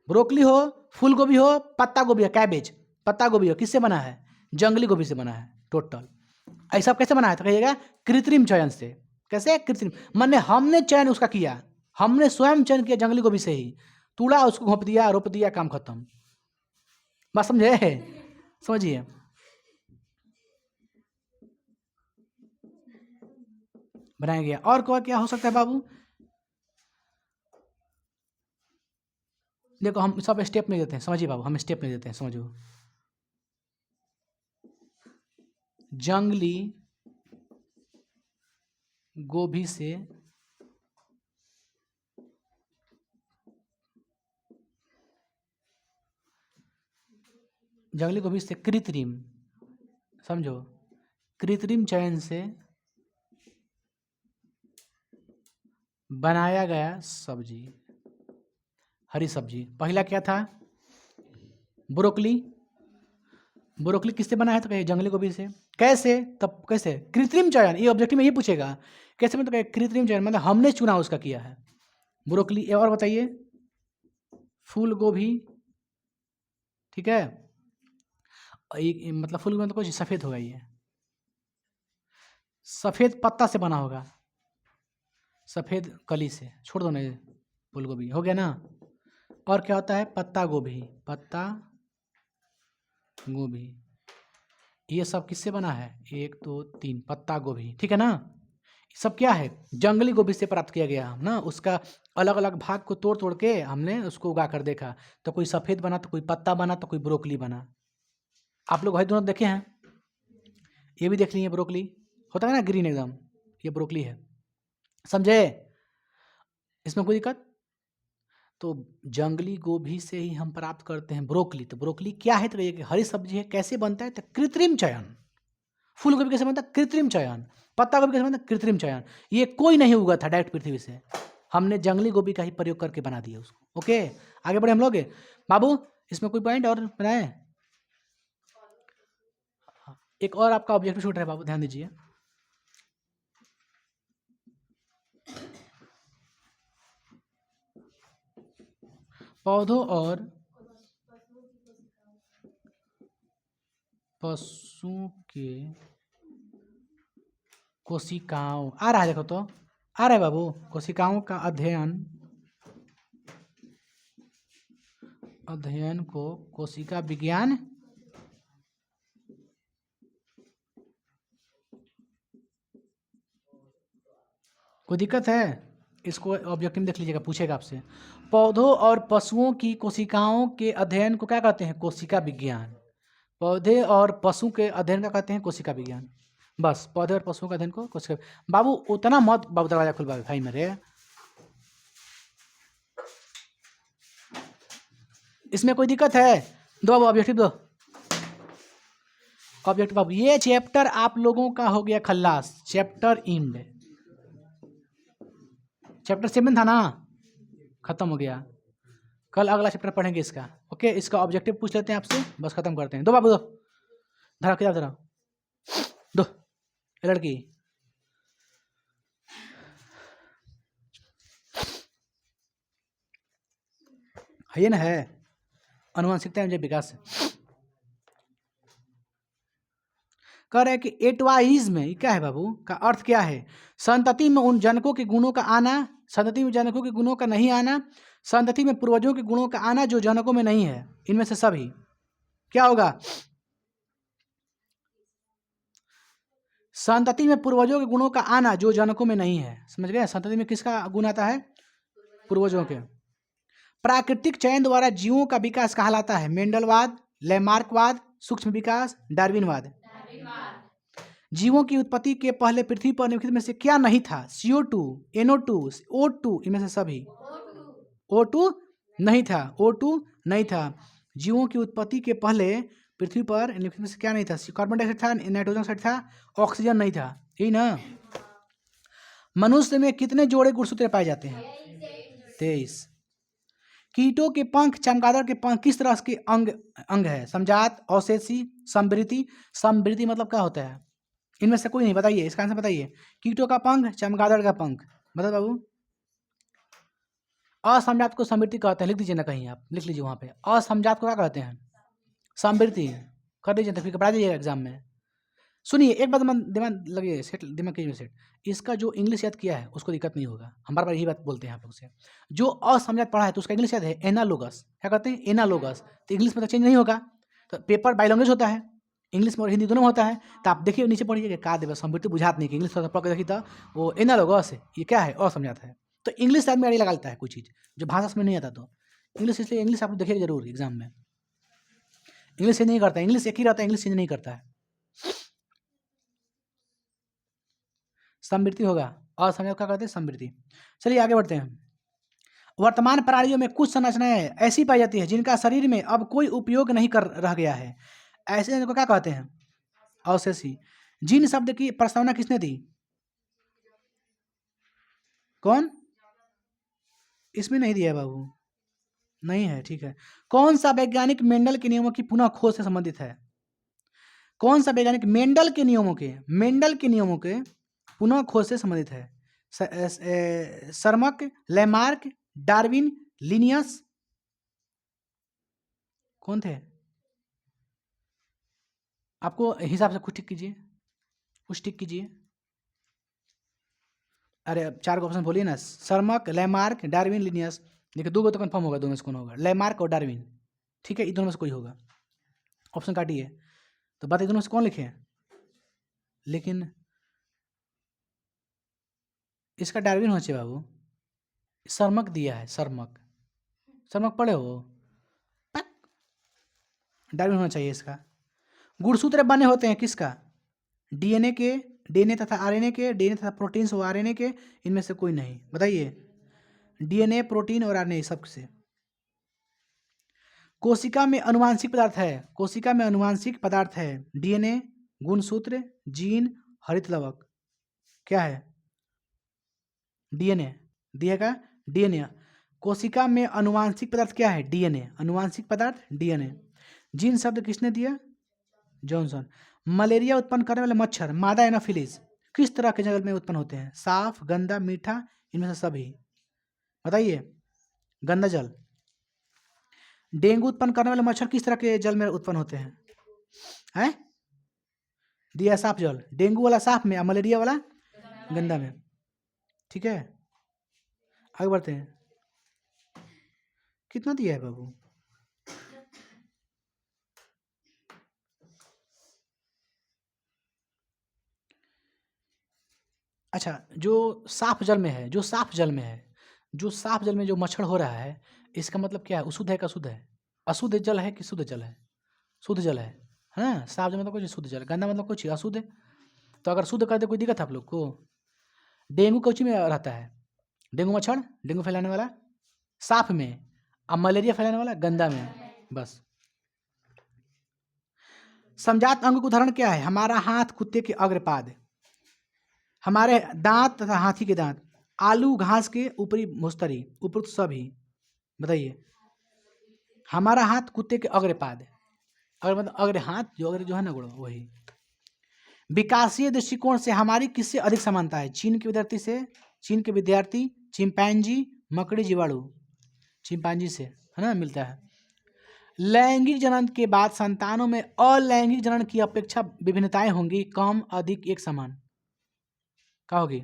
ब्रोकली हो, फूल गोभी हो, पत्ता गोभी हो, कैबेज पत्ता गोभी हो, किससे बना है? जंगली गोभी से बना है टोटल। ऐसा सब कैसे बना है? तो कहिएगा कृत्रिम चयन से। कैसे कृत्रिम? माने हमने चयन उसका किया, हमने स्वयं चयन किया जंगली गोभी से ही, तूड़ा उसको घोंप दिया, रोप दिया, काम खत्म। बात समझे? समझिए। बनाया गया। और क्या हो सकता है बाबू? देखो हम सब स्टेप में देते हैं, समझिए बाबू, हम स्टेप में देते हैं, समझो। जंगली गोभी से कृत्रिम, समझो, कृत्रिम चयन से बनाया गया सब्जी, हरी सब्जी। पहला क्या था? ब्रोकली। ब्रोकली किससे बना है? तो कहे जंगली गोभी से। कैसे? तब कैसे? कृत्रिम चयन, ये ऑब्जेक्टिव में ये पूछेगा कैसे, मतलब कहे कृत्रिम चयन, मतलब हमने चुना उसका किया है ब्रोकली। और बताइए, फूल गोभी, ठीक है, मतलब फूल गोभी मतलब कुछ सफ़ेद होगा, ये सफ़ेद पत्ता से बना होगा, सफ़ेद कली से। छोड़ दो ना, ये फूल गोभी हो गया ना। और क्या होता है? पत्ता गोभी, पत्ता गोभी, ये सब किससे बना है? 1 2 3 पत्ता गोभी, ठीक है ना। सब क्या है? जंगली गोभी से प्राप्त किया गया ना। उसका अलग अलग भाग को तोड़ तोड़ के हमने उसको उगा कर देखा, तो कोई सफ़ेद बना, तो कोई पत्ता बना, तो कोई ब्रोकली बना। आप लोग भाई दोनों देखे हैं, ये भी देख लिए ब्रोकली होता है ना ग्रीन एकदम, ये ब्रोकली है, समझे? इसमें कोई दिक्कत? तो जंगली गोभी से ही हम प्राप्त करते हैं ब्रोकली। तो ब्रोकली क्या है? तो ये हरी सब्जी है। कैसे बनता है? तो कृत्रिम चयन। फूल गोभी कैसे बनता है? कृत्रिम चयन। पत्ता गोभी कैसे बनता है? कृत्रिम चयन। ये कोई नहीं उगा था डायरेक्ट पृथ्वी से, हमने जंगली गोभी का ही प्रयोग करके बना दिया उसको। ओके, आगे बढ़े हम लोग। बाबू इसमें कोई पॉइंट और बनाए? एक और आपका ऑब्जेक्टिव शूट है बाबू, ध्यान दीजिए। पौधों और पशु के कोशिकाओं, आ रहा है, देखो तो आ रहा है बाबू, कोशिकाओं का अध्ययन को कोशिका विज्ञान कोई दिक्कत है? इसको ऑब्जेक्टिव देख लीजिएगा, पूछेगा आपसे। पौधों और पशुओं की कोशिकाओं के अध्ययन को क्या कहते हैं? कोशिका विज्ञान। पौधे और पशु के अध्ययन का कहते हैं कोशिका विज्ञान। बस, पौधे और पशुओं के अध्ययन को कोशिका। बाबू उतना मत बाबू, दरवाजा खुलवा भाई मेरे। इसमें कोई दिक्कत है? दो बाबू ऑब्जेक्टिव दो। ऑब्जेक्टिव बाबू, ये चैप्टर आप लोगों का हो गया खल्लास, चैप्टर इंड। चैप्टर 7 था ना, खत्म हो गया। कल अगला चैप्टर पढ़ेंगे इसका। ओके, इसका ऑब्जेक्टिव पूछ लेते हैं आपसे, बस खत्म करते हैं। दो बाबू दो, धरा किताब धरा दो, लड़की। है ये ना, है अनुवांशिकता एवं विकास। कह रहे हैं कि एटवाइज में क्या है बाबू, का अर्थ क्या है? संतति में उन जनकों के गुणों का आना, संतति में जनकों के गुणों का नहीं आना, संतति में पूर्वजों के गुणों का आना जो जनकों में नहीं है। इनमें से सभी क्या होगा? संतति में पूर्वजों के गुणों का आना जो जनकों में नहीं है। समझ गए? संतति में किसका गुण आता है? पूर्वजों के। प्राकृतिक चयन द्वारा जीवों का विकास कहलाता है मेंडलवाद, लैमार्कवाद, सूक्ष्म विकास, डार्विनवाद। जीवों की उत्पत्ति के पहले पृथ्वी पर निम्नलिखित में से क्या नहीं था? CO2, NO2, O2, इनमें से सभी। O2 नहीं था, O2 नहीं था। जीवों की उत्पत्ति के पहले पृथ्वी पर निम्नलिखित में से क्या नहीं था? कार्बन डाइऑक्साइड था, नाइट्रोजन ऑक्साइड था, ऑक्सीजन नहीं था, यही ना। मनुष्य में कितने जोड़े गुणसूत्र पाए जाते हैं? 23। कीटों के पंख, चमगादड़ के पंख किस तरह के अंग है? समजात, अवशेषी, समृद्धि। समृद्धि मतलब क्या होता है? इनमें से कोई नहीं, बताइए इसका आंसर बताइए। कीटों का पंख, चमगादड़ का पंख, बताओ बाबू। असमजात को समृद्धि कहते हैं, लिख दीजिए ना कहीं, आप लिख लीजिए वहां पे। असमजात को क्या कहते हैं? समृद्धि। कर दीजिए तो फिर घबरा दीजिएगा एग्जाम में। सुनिए एक बात दिमाग लगे, सेट दिमाग कीजिए सेट। इसका जो इंग्लिश याद किया है उसको दिक्कत नहीं होगा, हम बार बार यही बात बोलते हैं आप लोग से। जो असमजात पढ़ा है तो उसका इंग्लिश याद है एनालोगस। क्या कहते हैं? एनालोगस। तो इंग्लिश में तो चेंज नहीं होगा, तो पेपर बाई लैंग्वेज होता है, इंग्लिश में और हिंदी दोनों में होता है। तो आप देखिए नीचे पढ़िए का देवे समृद्धि बुझात नहीं कि इंग्लिश थोड़ा पढ़ के देखिए तो वो एनालोगस है, ये क्या है? असमजात है। तो इंग्लिश आदमी लगा लेता है कोई चीज़ जो भाषा समझ नहीं आता, तो इंग्लिश, इसलिए इंग्लिश आप देखिएगा जरूर एग्जाम में। इंग्लिश चेंज नहीं करता, इंग्लिश एक ही रहता है, इंग्लिश चेंज नहीं करता है। समृद्धि होगा, असमजात क्या कहते हैं? समृद्धि। चलिए आगे बढ़ते हैं। वर्तमान प्राणियों में कुछ संरचनाएं ऐसी पाई जाती है जिनका शरीर में अब कोई उपयोग नहीं कर रह गया है, ऐसे को क्या कहते हैं? अवशेषी। जीन शब्द की प्रस्तावना किसने दी? कौन? इसमें नहीं दिया बाबू, नहीं है, ठीक है। कौन सा वैज्ञानिक मेंडल के नियमों की पुनः खोज से संबंधित है? कौन सा वैज्ञानिक मेंडल के नियमों के पुनः खोज से संबंधित है? सरमक, लैमार्क, डार्विन, लिनियस, कौन थे? आपको हिसाब से कुछ टिक कीजिए। अरे अब 4 ऑप्शन बोलिए ना, सरमक, लैमार्क, डार्विन, लिनियस। देखिए 2 तो कंफर्म होगा, दोनों में से कौन होगा? लैमार्क और डार्विन, ठीक है, इन दोनों में से कोई होगा। ऑप्शन काटिए, तो बताइए दोनों में से कौन लिखे हैं? लेकिन इसका डार्विन होना चाहिए बाबू, सरमक दिया है, सरमक पढ़े हो? डार्विन होना चाहिए इसका। गुणसूत्र बने होते हैं किसका? डीएनए तथा आरएनए के, डीएनए तथा प्रोटीन्स और आरएनए के, इनमें से कोई नहीं, बताइए। डीएनए, प्रोटीन और आरएनए सबसे। कोशिका में अनुवांशिक पदार्थ है, डीएनए, गुणसूत्र, जीन, हरित लवक। क्या है? डीएनए दिएगा, डीएनए। कोशिका में अनुवांशिक पदार्थ क्या है? डीएनए, अनुवांशिक पदार्थ डीएनए। जीन शब्द किसने दिया? जॉनसन। मलेरिया उत्पन्न करने वाले मच्छर, मादा एनाफिलिस, किस तरह के जल में उत्पन्न होते हैं? साफ, गंदा, मीठा, इनमें से सभी, बताइए। गंदा जल। डेंगू उत्पन्न करने वाले मच्छर किस तरह के जल में उत्पन्न होते हैं? दिया साफ जल, डेंगू वाला साफ में, मलेरिया वाला गंदा में, ठीक है। आगे बढ़ते हैं। कितना दिया है बाबू? अच्छा, जो साफ जल में है, जो साफ जल में जो मच्छर हो रहा है, इसका मतलब क्या है? अशुद्ध है कि अशुद्ध है? अशुद्ध जल है कि शुद्ध जल है? शुद्ध जल है ना। साफ जल मतलब कुछ शुद्ध जल, गंदा मतलब कुछ अशुद्ध है। तो अगर शुद्ध कर दे कोई दिक्कत है आप लोग को? डेंगू कौची में रहता है? डेंगू मच्छर, डेंगू फैलाने वाला साफ में, अब मलेरिया फैलाने वाला गंदा में, बस। समजात अंग का उदाहरण क्या है? हमारा हाथ, कुत्ते के अग्रपाद, हमारे दांत तथा हाथी के दांत, आलू, घास के ऊपरी मुस्तरी, उपरोक्त सभी, बताइए। हमारा हाथ, कुत्ते के अग्रपाद, अगर मतलब अग्र हाथ, जो है ना गुण, वही। विकासीय दृष्टिकोण से हमारी किससे अधिक समानता है? चीन के विद्यार्थी, चिंपैंजी, मकड़ी, जीवाणु। चिंपैंजी से है ना मिलता है। लैंगिक जनन के बाद संतानों में अलैंगिक जनन की अपेक्षा विभिन्नताएं होंगी, कम, अधिक, एक समान। क्या होगी?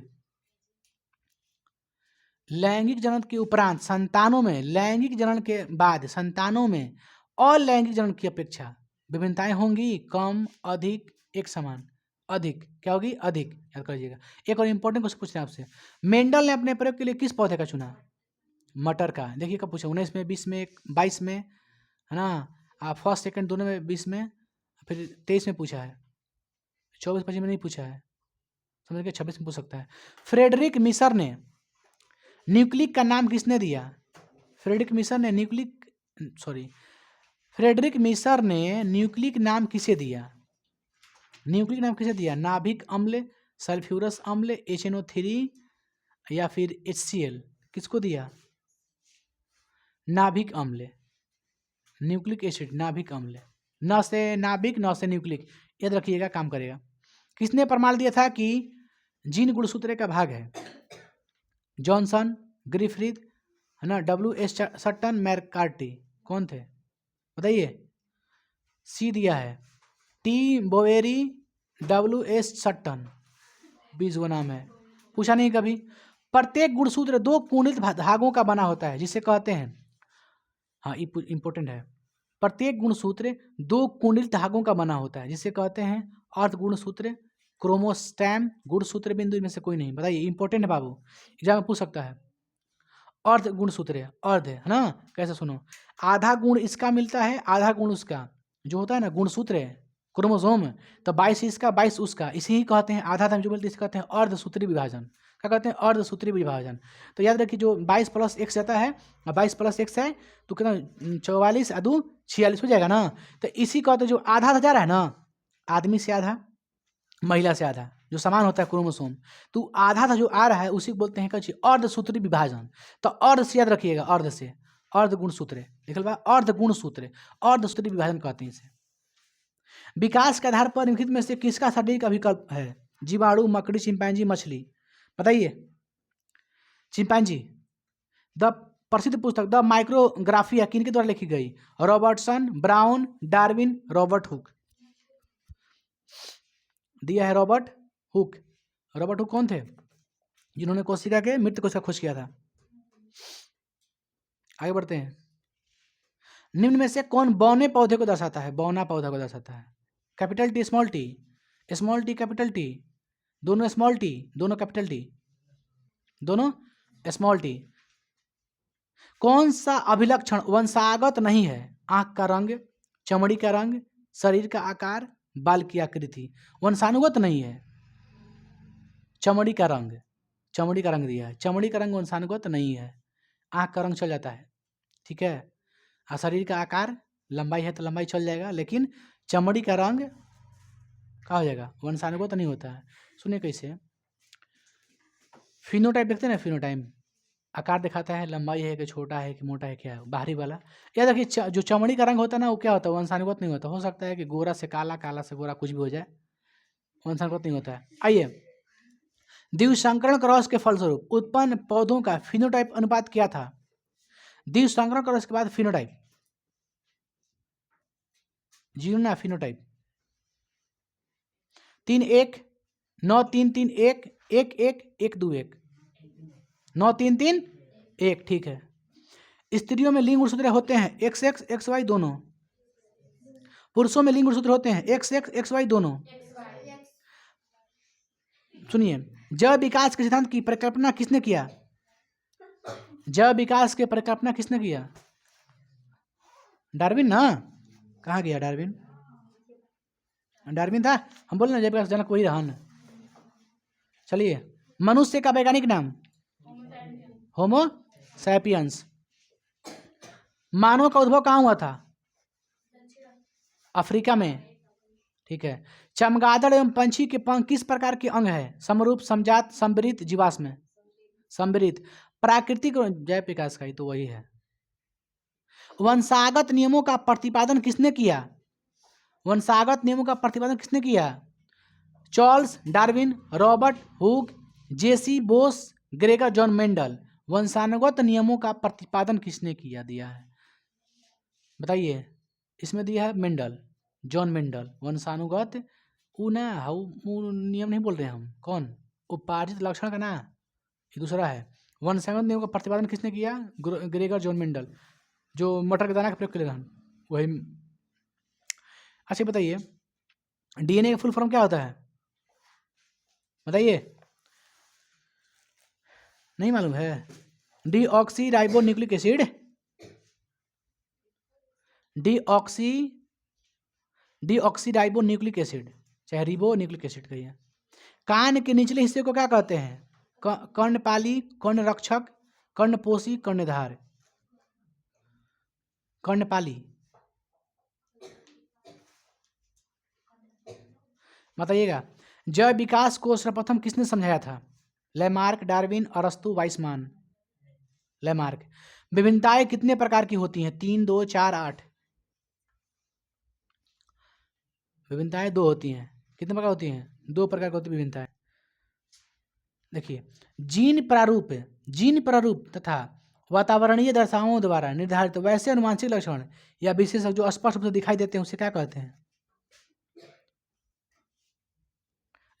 लैंगिक जनन के उपरांत संतानों में, लैंगिक जनन के बाद संतानों में अलैंगिक जनन की अपेक्षा विभिन्नताएं होंगी, कम, अधिक, एक समान। अधिक क्या होगी? अधिक, याद कर लीजिएगा। एक और इंपॉर्टेंट क्वेश्चन पूछ रहे हैं आपसे, मेंडल ने अपने प्रयोग के लिए किस पौधे का चुना? मटर का। देखिए कब पूछा, 19 में, 20 में, 22 में, है ना। फर्स्ट सेकंड दोनों में 20 में, फिर 23 में पूछा है। 24-25 में नहीं पूछा है, समझ के 26 में पूछ सकता है। फ्रेडरिक मिशर ने न्यूक्लिक का नाम किसने दिया? फ्रेडरिक मिशर ने न्यूक्लिक नाम किसे दिया? न्यूक्लिक नाम किसे दिया? नाभिक अम्ल, सल्फ्यूरस अम्ल, HNO3 या फिर HCl, किसको दिया? नाभिक अम्ल, न्यूक्लिक एसिड, नाभिक अम्ल, न से नाभिक न से न्यूक्लिक, याद रखिएगा, काम करेगा। किसने प्रमाण दिया था कि जीन गुणसूत्र का भाग है? जॉनसन, ग्रिफिथ, है ना, WS सट्टन, मैककार्टी, कौन थे बताइए? सी दिया है, T बोवेरी, WS सट्टन, 20 नाम है, पूछा नहीं कभी। प्रत्येक गुणसूत्र 2 कुंडलित धागों का बना होता है, जिसे कहते हैं, हाँ इंपॉर्टेंट है, प्रत्येक गुणसूत्र 2 कुंडलित धागों का बना होता है, जिसे कहते हैं अर्ध गुणसूत्र, क्रोमोस्टैम, गुणसूत्र बिंदु, इनमें से कोई नहीं, बताइए, इंपॉर्टेंट है बाबू, एग्जाम में पूछ सकता है। अर्ध गुणसूत्र है, अर्ध है ना, कैसे सुनो, आधा गुण इसका मिलता है, आधा गुण उसका, जो होता है ना गुणसूत्र है, क्रोमोसोम, तो 22 इसका 22 उसका, इसे ही कहते हैं आधा आधा जो मिलते हैं, इसे कहते हैं अर्धसूत्री विभाजन। क्या कहते हैं? अर्धसूत्री विभाजन। तो याद रखिए, जो 22 + x जाता है, 22 + x है तो कितना, 44 × 2 = 46 हो जाएगा ना। तो इसी कहते हैं जो आधा आधा जा रहा है ना, आदमी से आधा, महिला से आधा, जो समान होता है क्रोमोसोम, तो आधा आधा जो आ रहा है उसी को बोलते हैं क्या? अर्धसूत्री विभाजन। तो अर्ध से याद रखिएगा, अर्ध से, अर्ध गुणसूत्र लिखल बा, अर्ध गुणसूत्र, अर्धसूत्री विभाजन कहते हैं इसे। विकास के आधार पर निम्नलिखित में से किसका शारीरिक विकल्प है? जीवाणु, मकड़ी, चिंपैंजी, मछली, बताइए। चिंपैंजी। द प्रसिद्ध पुस्तक द माइक्रोग्राफिया किनके द्वारा लिखी गई? Robertson, brown, Darwin, Robert Hooke. दिया है रॉबर्ट हुक। रॉबर्ट हुक कौन थे? जिन्होंने कोशिका के मृत कोशिका खोज किया था। आगे बढ़ते हैं। निम्न में से कौन बौने पौधे को दर्शाता है? बौना पौधा को दर्शाता है। Capital T, small T, small T, capital T, दोनों स्मॉल टी, दोनों कैपिटल टी, दोनों स्मॉल टी। कौन सा अभिलक्षण वंशागत नहीं है? आंख का रंग, चमड़ी का रंग, शरीर का आकार, बाल की आकृति। वंशानुगत नहीं है। चमड़ी का रंग, चमड़ी का रंग दिया है, चमड़ी का रंग वंशानुगत नहीं है। आंख का रंग चल जाता है, ठीक है। और शरीर का आकार, लंबाई है तो लंबाई चल जाएगा, लेकिन चमड़ी का रंग क्या हो जाएगा? वंशानुगत नहीं होता है। सुनिए कैसे, फिनोटाइप देखते हैं ना, फिनोटाइप आकार दिखाता है, लंबाई है कि छोटा है कि मोटा है, क्या है बाहरी वाला। याद रखिए, जो चमड़ी का रंग होता है ना, वो क्या होता है? वंशानुगत नहीं होता। हो सकता है कि गोरा से काला, काला से गोरा, कुछ भी हो जाए, वंशानुगत नहीं होता है। आइए, द्विसंकरण क्रॉस के फलस्वरूप उत्पन्न पौधों का फिनोटाइप अनुपात क्या था? द्विसंकरण क्रॉस के बाद फिनोटाइप, जीरो ना, फिनोटाइप 3-1, 9-3-3-1, 1-1, 1-2-1, 9-3-3-1, ठीक है। स्त्रियों में लिंग गुणसूत्र होते हैं XX, XY दोनों। पुरुषों में लिंग गुणसूत्र होते हैं XX, XY दोनों। सुनिए, जैव विकास के सिद्धांत की परिकल्पना किसने किया? जैव विकास के परिकल्पना किसने किया? डार्विन ना। कहाँ गया डार्विन? डार्विन था, हम बोल रहे जैव विकास जनक वही रहा ना। चलिए, मनुष्य का वैज्ञानिक नाम? Homo sapiens. मानव का उद्भव कहाँ हुआ था? अफ्रीका में, ठीक है। चमगादड़ एवं पंछी के पंख किस प्रकार के अंग है? समरूप, समजात, संवरित, जीवाश्म। संवरित। प्राकृतिक जैव विकास का ही तो वही है। वंशागत नियमों का प्रतिपादन किसने किया? वंशागत नियमों का प्रतिपादन किसने किया? चार्ल्स डार्विन, रॉबर्ट हुक, जेसी बोस, ग्रेगर जॉन मेंडल। वंशानुगत नियमों का प्रतिपादन किसने किया? दिया है, बताइए। इसमें दिया है मेंडल, जॉन मेंडल। वंशानुगत ऊ ना, हाउ नियम नहीं बोल रहे हम, कौन? उपार्जित लक्षण का ना, ये दूसरा है। वंशानुगत नियम का प्रतिपादन किसने किया? ग्रेगर जॉन मेंडल, जो मटर के दाना का प्रयोग कर रहे हैं वही। अच्छा बताइए, DNA का फुल फॉर्म क्या होता है? बताइए, नहीं मालूम है? Deoxy ribo nucleic acid, deoxy ribo nucleic acid, चाहे रिबो न्यूक्लिक एसिड कहिए। कान के निचले हिस्से को क्या कहते हैं? कर्णपाली, कर्णरक्षक, कर्णपोशी, कर्णधार। कर्णपाली बताइएगा। जैव विकास को सर्वप्रथम किसने समझाया था? लैमार्क, डार्विन, अरस्तु, वाइसमान। लैमार्क। विभिन्नताएं कितने प्रकार की होती हैं? 3, 2, 4, 8। विभिन्नताएं 2 होती हैं। कितने प्रकार होती हैं? 2 प्रकार की होती है विभिन्नताएं। देखिए, जीन प्रारूप तथा वातावरणीय दशाओं द्वारा निर्धारित वैसे अनुवांशिक लक्षण या विशेषक जो स्पष्ट रूप से दिखाई देते हैं उसे क्या कहते हैं?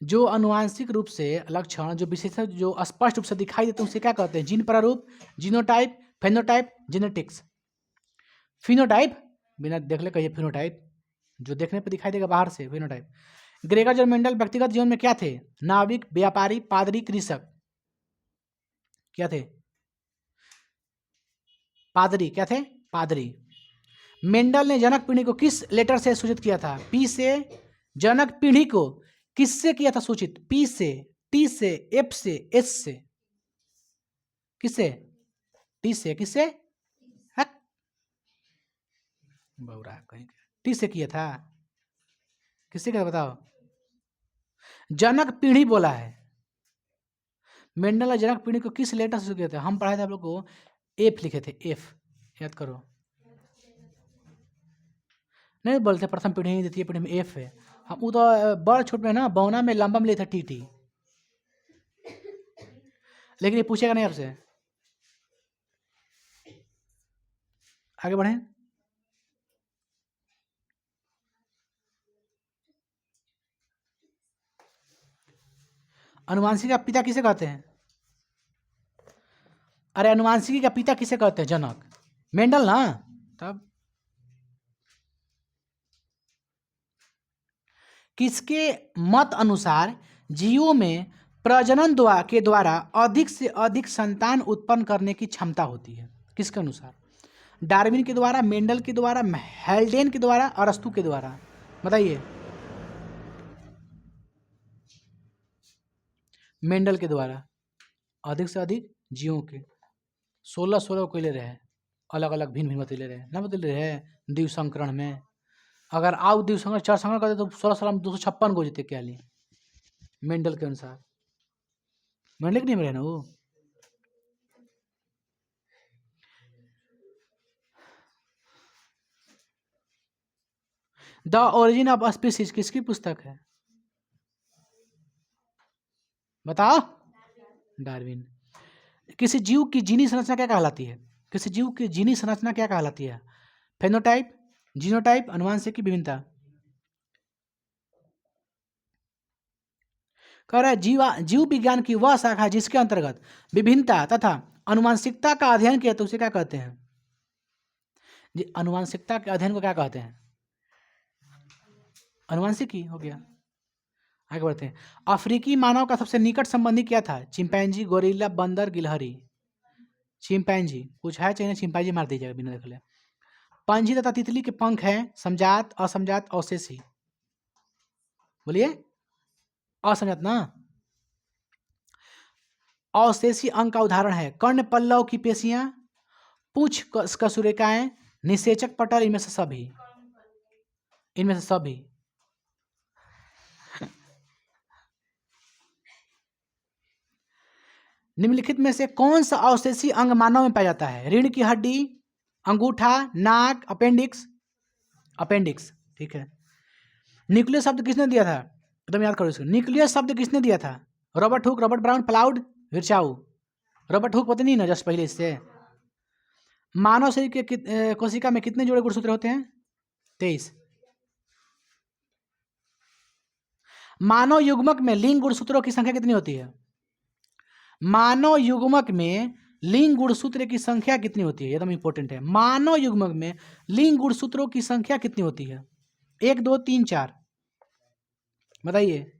जो अनुवांशिक रूप से लक्षण, जो विशेषक जो स्पष्ट रूप से दिखाई देते हैं उसे क्या कहते हैं? जीन प्रारूप, जीनोटाइप, फेनोटाइप, जेनेटिक्स। फिनोटाइप बिना देख ले कहिए फिनोटाइप, जो देखने पर दिखाई देगा बाहर से, फिनोटाइप। ग्रेगर और मेंडल व्यक्तिगत जीवन में क्या थे? नाविक, व्यापारी, पादरी, कृषक। क्या थे? पादरी। क्या थे? पादरी। मेंडल ने जनक पीढ़ी को किस लेटर से सूचित किया था? पी से। जनक पीढ़ी को किससे किया था सूचित? पी से, टी से, एफ से, एस से। किससे? टी से। किससे? बौरा कहीं टी से किया था। किससे किया बताओ? जनक पीढ़ी बोला है। मेंडल ने जनक पीढ़ी को किस लेटर से किया था? हम पढ़ाए थे आप लोग को, एफ लिखे थे, एफ। याद करो। नहीं बोलते प्रथम पीढ़ी नहीं, द्वितीय पीढ़ी में एफ है। हम वो तो बड़ छोट में ना, बौना में लंबा में लिए था टी। लेकिन ये पूछेगा नहीं आपसे। आगे बढ़े। अनुवांशिकी का पिता किसे कहते हैं? अरे अनुवांशिकी का पिता किसे कहते हैं? जनक। मेंडल ना। तब किसके मत अनुसार जीवों में प्रजनन के द्वारा अधिक से अधिक संतान उत्पन्न करने की क्षमता होती है? किसके अनुसार? डार्विन के द्वारा, मेंडल के द्वारा, हेल्डेन के द्वारा, अरस्तु के द्वारा? बताइए। मेंडल के द्वारा। अधिक से अधिक जीवों के 16 को ले रहे, अलग अलग भिन्न भिन्न बतले रहे ना, बतले रहे द्वीप संकरण में। अगर आओ द्वीप संकरण 4 संकरण करते तो 16 साल में 256 को जीते क्या लिए? मेंडल के अनुसार। मेंडल के नहीं रहे ना वो। द ओरिजिन ऑफ स्पीसीज किसकी पुस्तक है? बताओ। डार्विन। किसी जीव की जीनी संरचना क्या कहलाती है? किसी जीव की जीनी संरचना क्या कहलाती है? फेनोटाइप, जीनोटाइप, अनुवांशिकी विभिन्नता। कह रहा है जीव विज्ञान की वह शाखा जिसके अंतर्गत विभिन्नता तथा अनुवांशिकता का अध्ययन किया तो उसे क्या कहते हैं? जी, अनुवांशिकता के अध्ययन को क्या कहते हैं? अनुवांशिकी हो गया। आगे बढ़ते हैं। अफ्रीकी मानव का सबसे निकट संबंधी क्या था? चिंपैंजी, गोरिल्ला, बंदर, गिलहरी। चिंपैंजी। कुछ है चाहिए चिंपैंजी मार दीजिएगा बिना देख ले। पंछी तथा तितली के पंख हैं समजात, असमजात, अवशेषी। बोलिए। असमजात ना। अवशेषी अंग का उदाहरण है कर्ण पल्लव की पेशियां, पूछ कशुरेकाएं, निषेचक पटल, इनमें से सभी। इनमें से सभी। निम्नलिखित में से कौन सा अवशेषी अंग मानव में पाया जाता है? रीढ़ की हड्डी, अंगूठा, नाक, अपेंडिक्स। अपेंडिक्स। ठीक है। न्यूक्लियस शब्द किसने दिया था? एकदम याद करो इसको। न्यूक्लियस शब्द किसने दिया था? रॉबर्ट हुक, रॉबर्ट ब्राउन, प्लाउड, विर्चाउ। रॉबर्ट हुक पता नहीं ना, जस्ट पहले इससे। मानव शरीर के कोशिका में कितने जोड़े गुणसूत्र होते हैं? 23। मानव युग्मक में लिंग गुणसूत्रों की संख्या कितनी होती है? मानव युग्मक में लिंग गुणसूत्र की संख्या कितनी होती है? एकदम इंपॉर्टेंट है। मानव युग्मक में लिंग गुणसूत्रों की संख्या कितनी होती है? 1, 2, 3, 4 बताइए।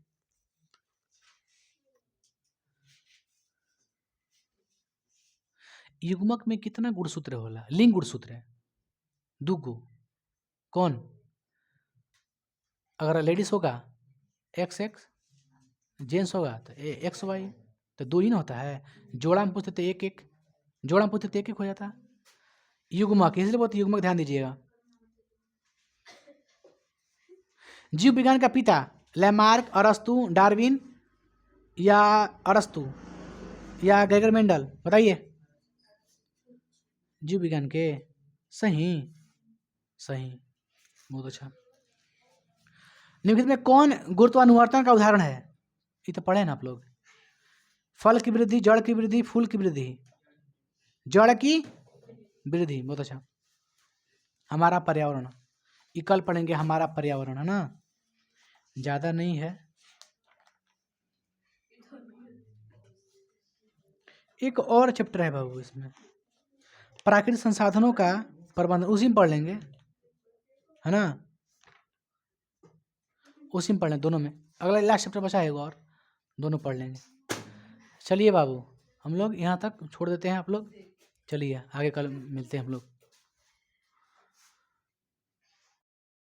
युग्मक में कितना गुणसूत्र होला? लिंग गुणसूत्र है 2 गो। कौन? अगर लेडीज होगा एक्स एक्स जेंस होगा तो एक्स वाई, तो 2 ही ना होता है। जोड़ा में पूछते तो एक एक, जोड़ा में पूछते तो एक एक हो जाता। युग्मक, इसलिए बहुत युग्मक ध्यान दीजिएगा। जीव विज्ञान का पिता लैमार्क, अरस्तु, डार्विन या अरस्तु या ग्रेगर मेंडल, बताइए। जीव विज्ञान के सही, सही, बहुत अच्छा। निम्नलिखित में कौन गुरुत्वानुवर्तन का उदाहरण है? ये तो पढ़े ना आप लोग। फल की वृद्धि, जड़ की वृद्धि, फूल की वृद्धि। जड़ की वृद्धि, बहुत अच्छा। हमारा पर्यावरण, ये कल पढ़ेंगे, हमारा पर्यावरण, है ना, ज्यादा नहीं है। एक और चैप्टर है बाबू इसमें, प्राकृतिक संसाधनों का प्रबंधन, उसी में पढ़ लेंगे, है ना, उसी में पढ़ लेंगे दोनों में। अगला लास्ट चैप्टर बचा है और, दोनों पढ़ लेंगे। चलिए बाबू, हम लोग यहाँ तक छोड़ देते हैं आप लोग, चलिए आगे कल मिलते हैं हम लोग।